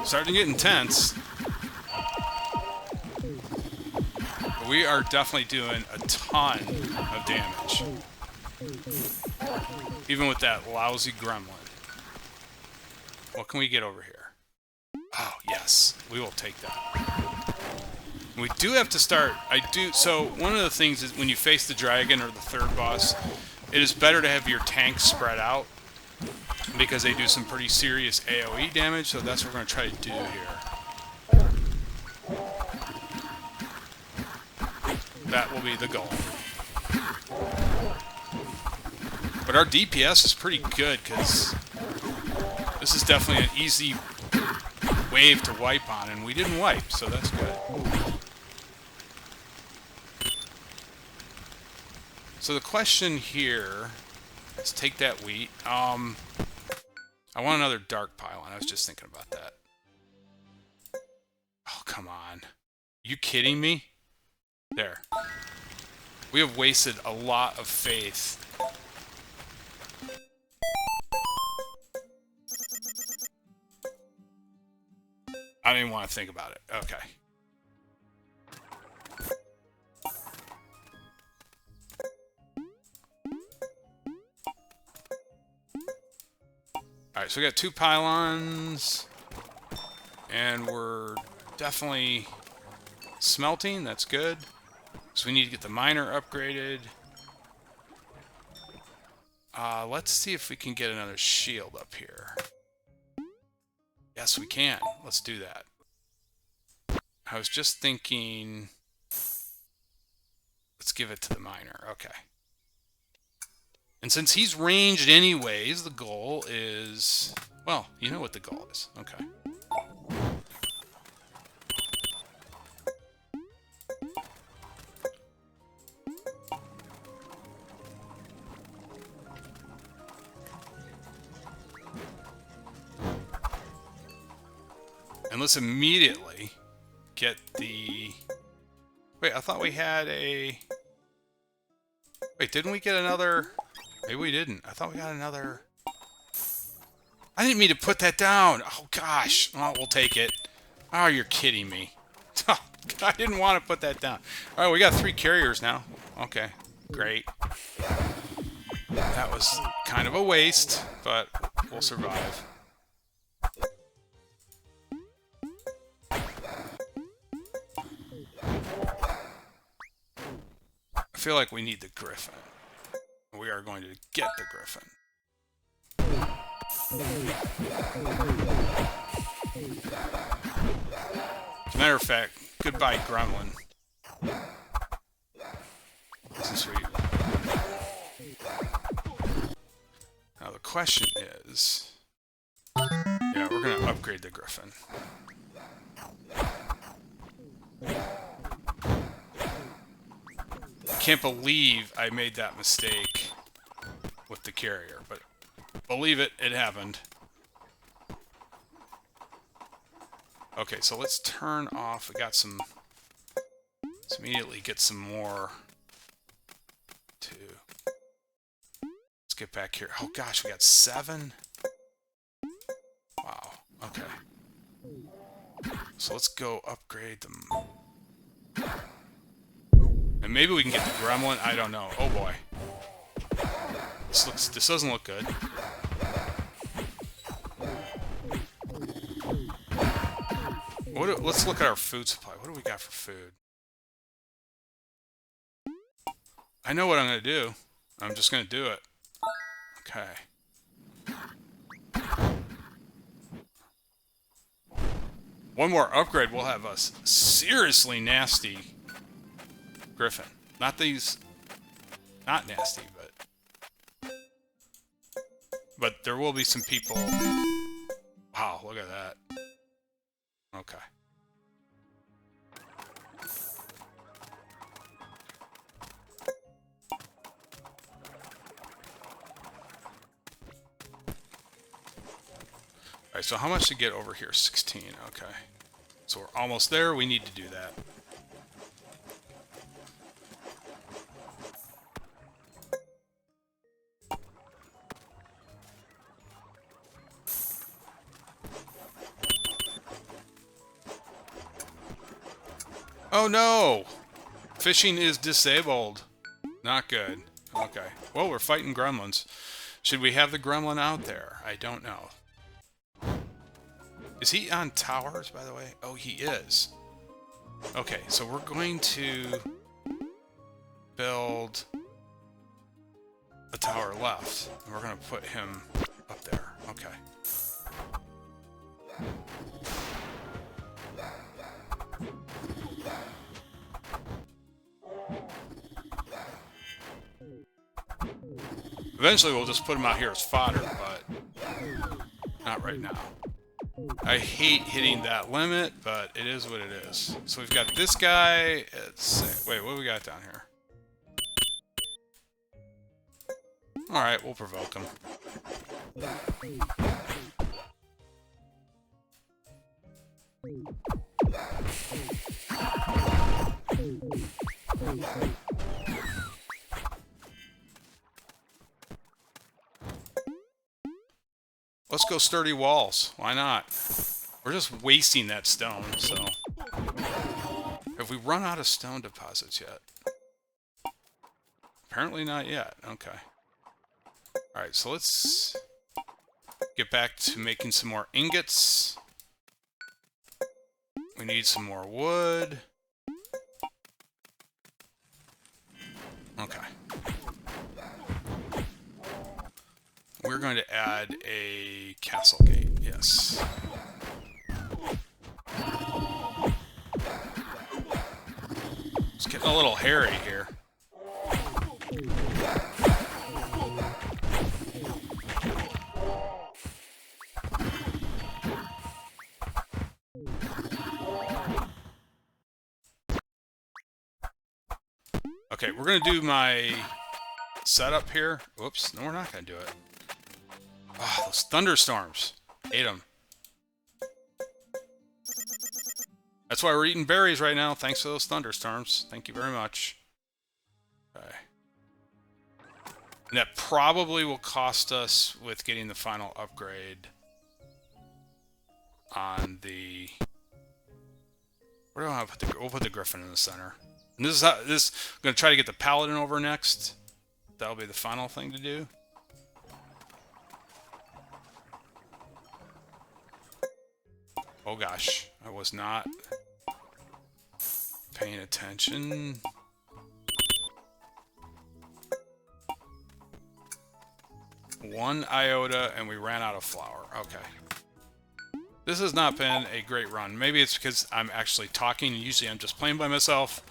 S4: Starting to get intense. But we are definitely doing a ton of damage. Even with that lousy gremlin. What can we get over here? Oh, yes. We will take that. We do have to start... So, one of the things is when you face the dragon or the third boss, it is better to have your tanks spread out, because they do some pretty serious AoE damage, so that's what we're going to try to do here. That will be the goal. But our DPS is pretty good, because this is definitely an easy wave to wipe on, and we didn't wipe, so that's good. So the question here is take that wheat. I want another dark pylon. I was just thinking about that. Oh, come on. You kidding me? There. We have wasted a lot of faith. I didn't want to think about it. Okay. Alright, so we got 2 pylons. And we're definitely smelting. That's good. So we need to get the miner upgraded. Let's see if we can get another shield up here. Yes, we can. Let's do that. I was just thinking... Let's give it to the miner. Okay. And since he's ranged anyways, the goal is... Well, you know what the goal is. Okay. And let's immediately get the... Wait, I thought we had a... Wait, didn't we get another... Maybe we didn't. I thought we got another... I didn't mean to put that down. Oh, gosh. Well, we'll take it. Oh, you're kidding me. I didn't want to put that down. All right, we got 3 carriers now. Okay, great. That was kind of a waste, but we'll survive. I feel like we need the Griffin. We are going to get the Griffin. As a matter of fact, goodbye, Gremlin. Since we... Now the question is... Yeah, we're going to upgrade the Griffin. I can't believe I made that mistake with the carrier, but believe it, it happened. Okay, so let's turn off. We got some... Let's immediately get some more to... Let's get back here. Oh gosh, we got 7? Wow, okay. So let's go upgrade them. And maybe we can get the Gremlin. I don't know. Oh boy. This doesn't look good. Let's look at our food supply. What do we got for food? I know what I'm going to do. I'm just going to do it. Okay. One more upgrade, we'll have a seriously nasty Griffin. Not these... Not nasty, but there will be some people... Wow, look at that. Okay. Alright, so how much to get over here? 16, okay. So we're almost there, we need to do that. Oh no! Fishing is disabled. Not good. Okay. Well, we're fighting gremlins. Should we have the gremlin out there? I don't know. Is he on towers, by the way? Oh, he is. Okay, so we're going to build a tower left. And we're going to put him up there. Okay. Eventually we'll just put him out here as fodder, but not right now. I hate hitting that limit, but it is what it is. So we've got this guy. Wait, what do we got down here? Alright, we'll provoke him. Let's go sturdy walls. Why not? We're just wasting that stone, so... Have we run out of stone deposits yet? Apparently not yet. Okay. Alright, so let's get back to making some more ingots. We need some more wood. Okay. We're going to add a castle gate, yes. It's getting a little hairy here. Okay, we're going to do my setup here. Whoops, no, we're not going to do it. Oh, those thunderstorms. Hate them. That's why we're eating berries right now, thanks to those thunderstorms. Thank you very much. Okay. And that probably will cost us with getting the final upgrade on the... Where do I put the... We'll put the Griffin in the center. And this is how... I'm going to try to get the Paladin over next. That'll be the final thing to do. Oh gosh, I was not paying attention. One iota and we ran out of flour. Okay. This has not been a great run. Maybe it's because I'm actually talking. Usually I'm just playing by myself.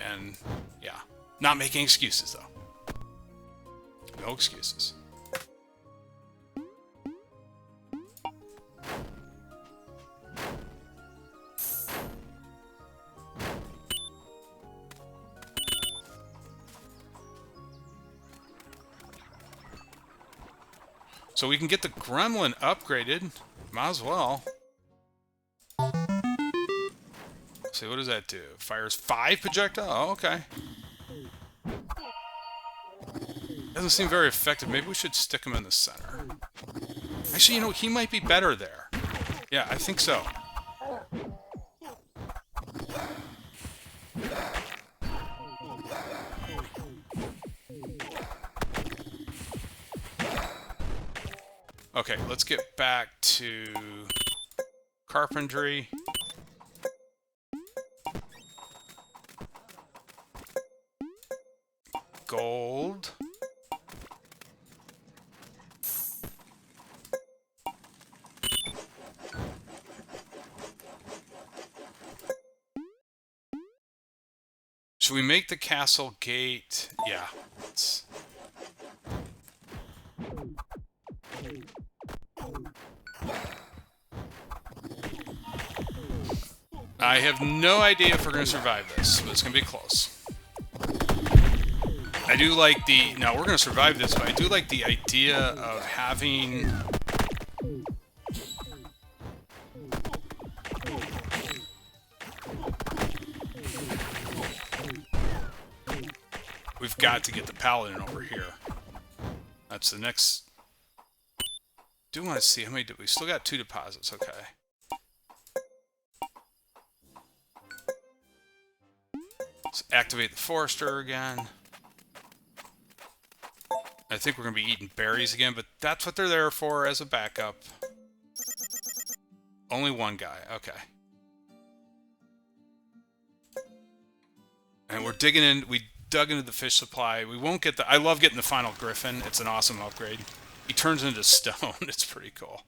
S4: And yeah, not making excuses though. No excuses. So we can get the Gremlin upgraded. Might as well. Let's see, what does that do? Fires 5 projectile? Oh, okay. Doesn't seem very effective. Maybe we should stick him in the center. Actually, you know, he might be better there. Yeah, I think so. Okay, let's get back to carpentry. Gold. Should we make the castle gate? Yeah. I have no idea if we're going to survive this, but it's going to be close. I do like the... No, we're going to survive this, but I do like the idea of having... We've got to get the Paladin over here. That's the next... Do want to see how many... We still got 2 deposits, okay. Let's activate the Forester again. I think we're going to be eating berries again, but that's what they're there for as a backup. Only one guy, okay. And we're digging in, we dug into the fish supply. We won't get the, I love getting the final Griffin. It's an awesome upgrade. He turns into stone. It's pretty cool.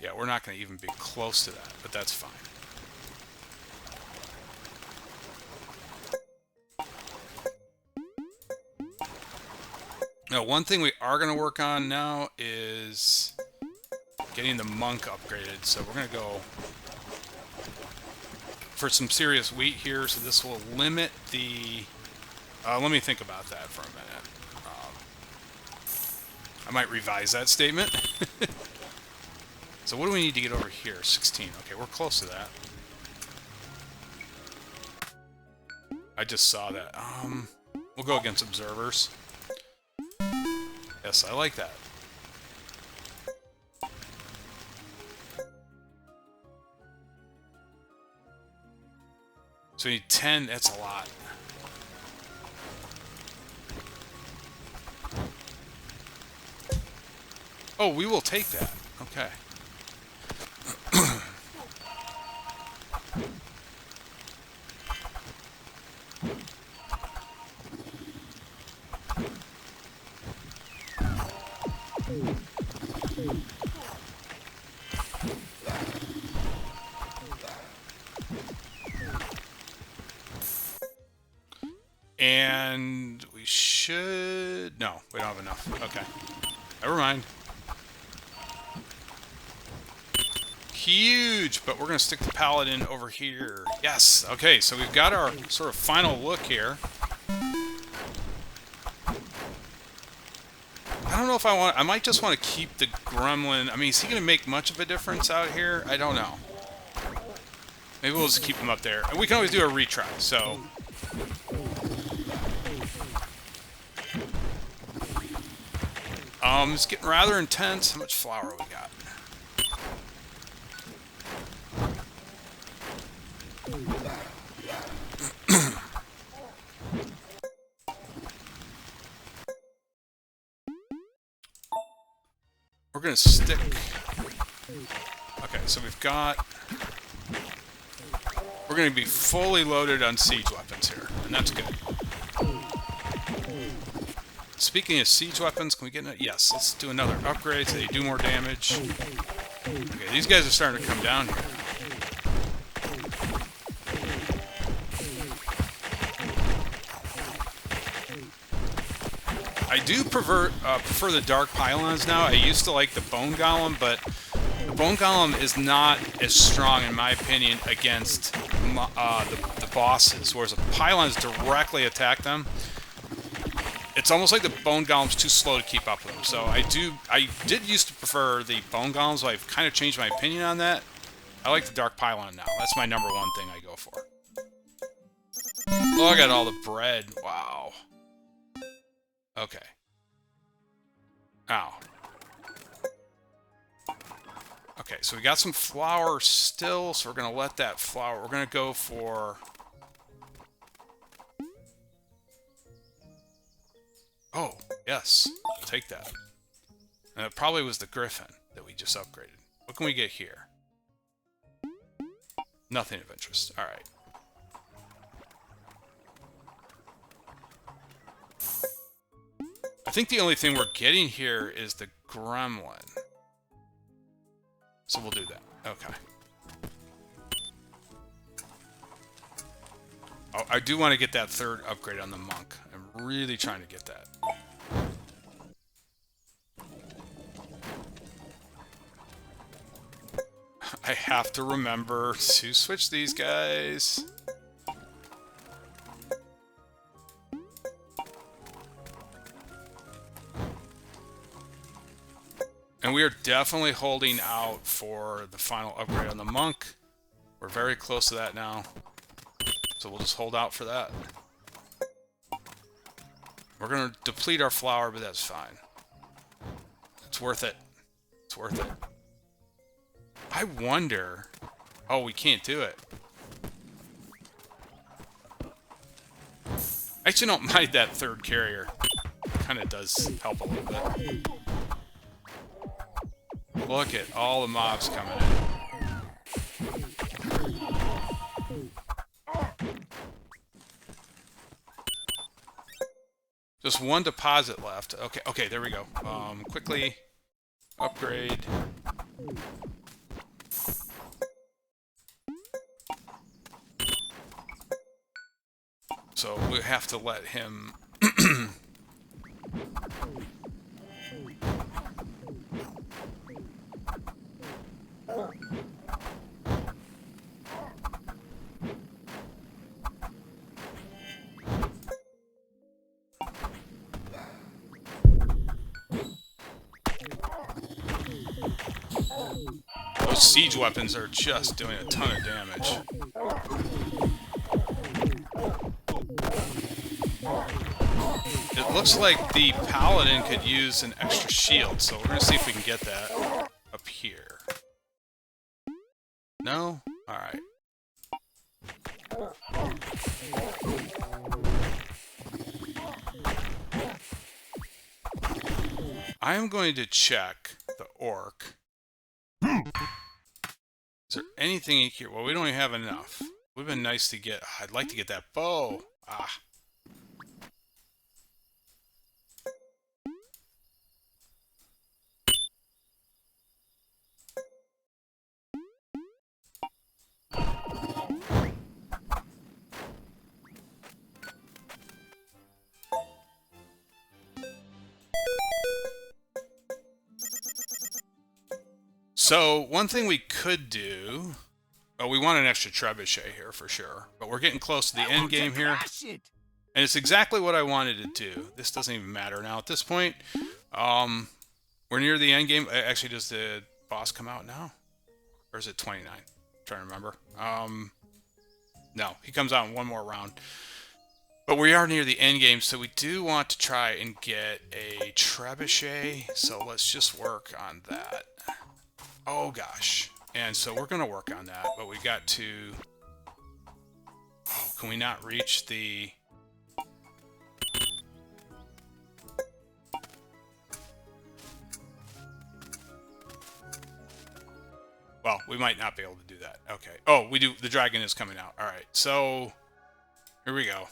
S4: Yeah, we're not going to even be close to that, but that's fine. Now, one thing we are going to work on now is getting the monk upgraded. So we're going to go for some serious wheat here. So this will limit the... let me think about that for a minute. I might revise that statement. So what do we need to get over here? 16. Okay, we're close to that. I just saw that. We'll go against observers. Yes, I like that. So we need 10, that's a lot. Oh, we will take that. Okay. And we should... No, we don't have enough. Okay. Never mind. huge, but we're going to stick the paladin over here. Yes. Okay, so we've got our sort of final look here. I don't know if I might just want to keep the gremlin. I mean, is he going to make much of a difference out here? I don't know. Maybe we'll just keep him up there. And we can always do a retry, so... It's getting rather intense. How much flour we got? We're gonna stick... Okay, so we've got... We're gonna be fully loaded on siege weapons here, and that's good. Speaking of siege weapons, can we get... Yes, let's do another upgrade so they do more damage. Okay, these guys are starting to come down here. I do prefer the Dark Pylons now. I used to like the Bone Golem, but the Bone Golem is not as strong, in my opinion, against the bosses, whereas the Pylons directly attack them. It's almost like the Bone Golem's too slow to keep up with them. So I did used to prefer the Bone Golems, so I've kind of changed my opinion on that. I like the Dark Pylon now. That's my number one thing I go for. Oh, I got all the bread. Wow. Okay. Ow. Okay, so we got some flour still, so we're going to let that flour... We're going to go for... Oh, yes. I'll take that. And it probably was the Griffin that we just upgraded. What can we get here? Nothing of interest. Alright. I think the only thing we're getting here is the Gremlin. So we'll do that. Okay. Oh, I do want to get that third upgrade on the Monk. I'm really trying to get that. I have to remember to switch these guys. And we are definitely holding out for the final upgrade on the Monk. We're very close to that now. So we'll just hold out for that. We're going to deplete our flour, but that's fine. It's worth it. It's worth it. I wonder... Oh, we can't do it. I actually don't mind that third carrier. Kind of does help a little bit. Look at all the mobs coming in. Just one deposit left. Okay, okay, there we go. Quickly upgrade. So we have to let him... Those siege weapons are just doing a ton of damage. It looks like the paladin could use an extra shield, so we're going to see if we can get that up here. No? Alright. I am going to check the orc. Is there anything in here? Well, we don't even have enough. Would have been nice to get... I'd like to get that bow. Ah. So, one thing we could do... Oh, we want an extra trebuchet here for sure. But we're getting close to the end game here.
S3: Crash it.
S4: And it's exactly what I wanted to do. This doesn't even matter now at this point. We're near the end game. Actually, does the boss come out now? Or is it 29? I'm trying to remember. No, he comes out in one more round. But we are near the end game, so we do want to try and get a trebuchet. So let's just work on that. Oh, gosh. And so we're going to work on that, but we got to... Oh, can we not reach the... Well, we might not be able to do that. Okay. Oh, we do. The dragon is coming out. All right. So, here we go.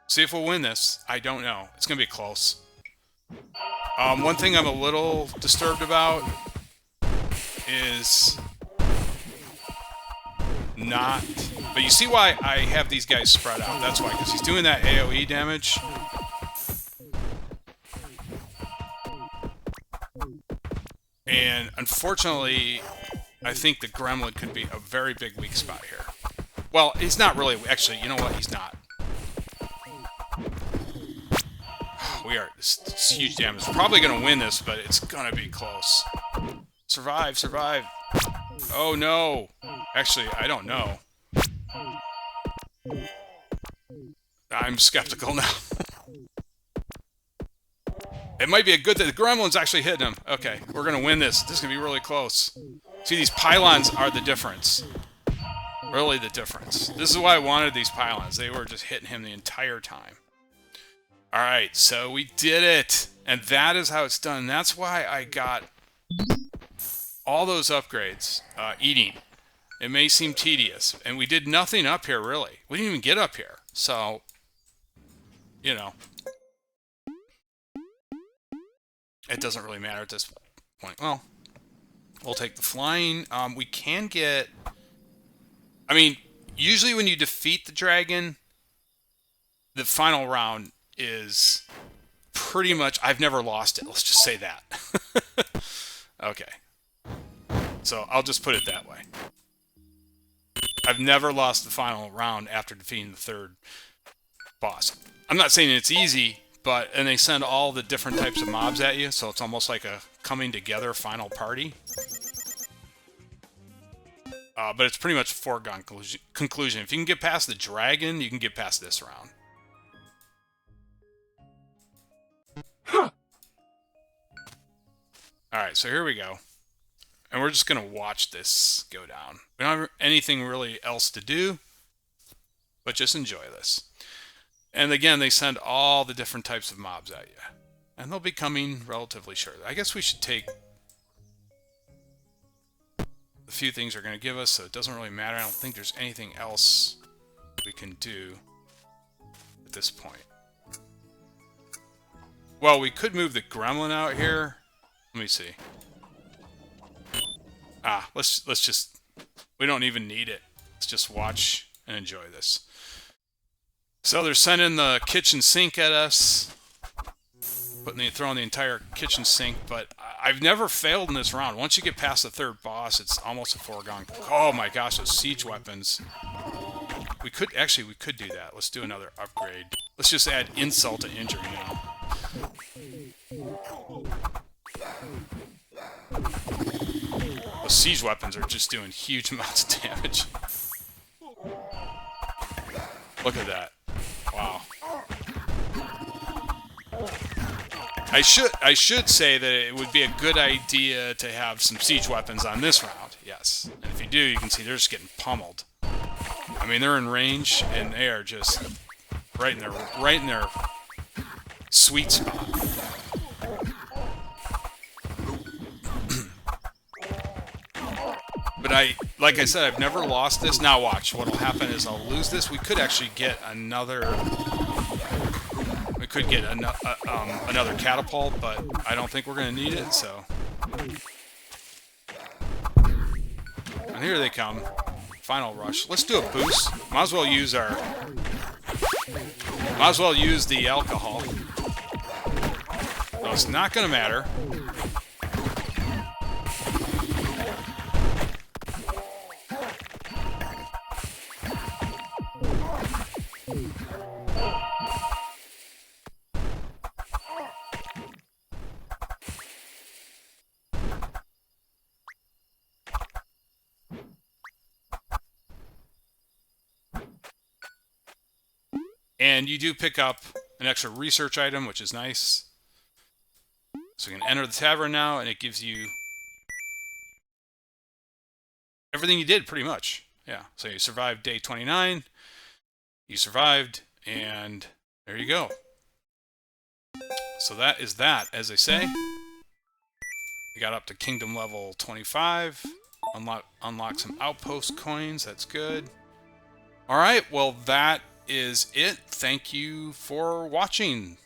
S4: See if we'll win this. I don't know. It's going to be close. One thing I'm a little disturbed about is not... But you see why I have these guys spread out. That's why, because he's doing that AoE damage. And unfortunately, I think the gremlin could be a very big weak spot here. Well, he's not really... Actually, you know what? He's not. We are... It's huge damage. We're probably going to win this, but it's going to be close. Survive, survive. Oh, no. Actually, I don't know. I'm skeptical now. It might be a good thing. The gremlin's actually hitting him. Okay, we're going to win this. This is going to be really close. See, these pylons are the difference. Really the difference. This is why I wanted these pylons. They were just hitting him the entire time. Alright, so we did it. And that is how it's done. That's why I got all those upgrades. Eating. It may seem tedious. And we did nothing up here, really. We didn't even get up here. So, you know. It doesn't really matter at this point. Well, we'll take the flying. We can get... I mean, usually when you defeat the dragon, the final round is pretty much... I've never lost it. Let's just say that. Okay. So, I'll just put it that way. I've never lost the final round after defeating the third boss. I'm not saying it's easy... But, and they send all the different types of mobs at you, so it's almost like a coming together final party. But it's pretty much a foregone conclusion. If you can get past the dragon, you can get past this round. Huh. Alright, so here we go. And we're just going to watch this go down. We don't have anything really else to do, but just enjoy this. And again, they send all the different types of mobs at you. And they'll be coming relatively shortly. I guess we should take the few things they're going to give us, so it doesn't really matter. I don't think there's anything else we can do at this point. Well, we could move the gremlin out here. Let me see. Let's just... We don't even need it. Let's just watch and enjoy this. So they're sending the kitchen sink at us, throwing the entire kitchen sink, but I've never failed in this round. Once you get past the third boss, it's almost a foregone. Oh my gosh, those siege weapons. We could do that. Let's do another upgrade. Let's just add insult to injury now. Those siege weapons are just doing huge amounts of damage. Look at that. Wow. I should say that it would be a good idea to have some siege weapons on this round. Yes. And if you do, you can see they're just getting pummeled. I mean, they're in range and they are just right in their sweet spot. But like I said, I've never lost this. Now watch, what'll happen is I'll lose this. We could actually get another... We could get another catapult, but I don't think we're going to need it, so... And here they come. Final rush. Let's do a boost. Might as well use our... Might as well use the alcohol. No, it's not going to matter. And you do pick up an extra research item, which is nice. So you can enter the tavern now, and it gives you everything you did, pretty much. Yeah, so you survived day 29. You survived, and there you go. So that is that, as they say. We got up to kingdom level 25. Unlock some outpost coins. That's good. All right, well, that is it. Thank you for watching.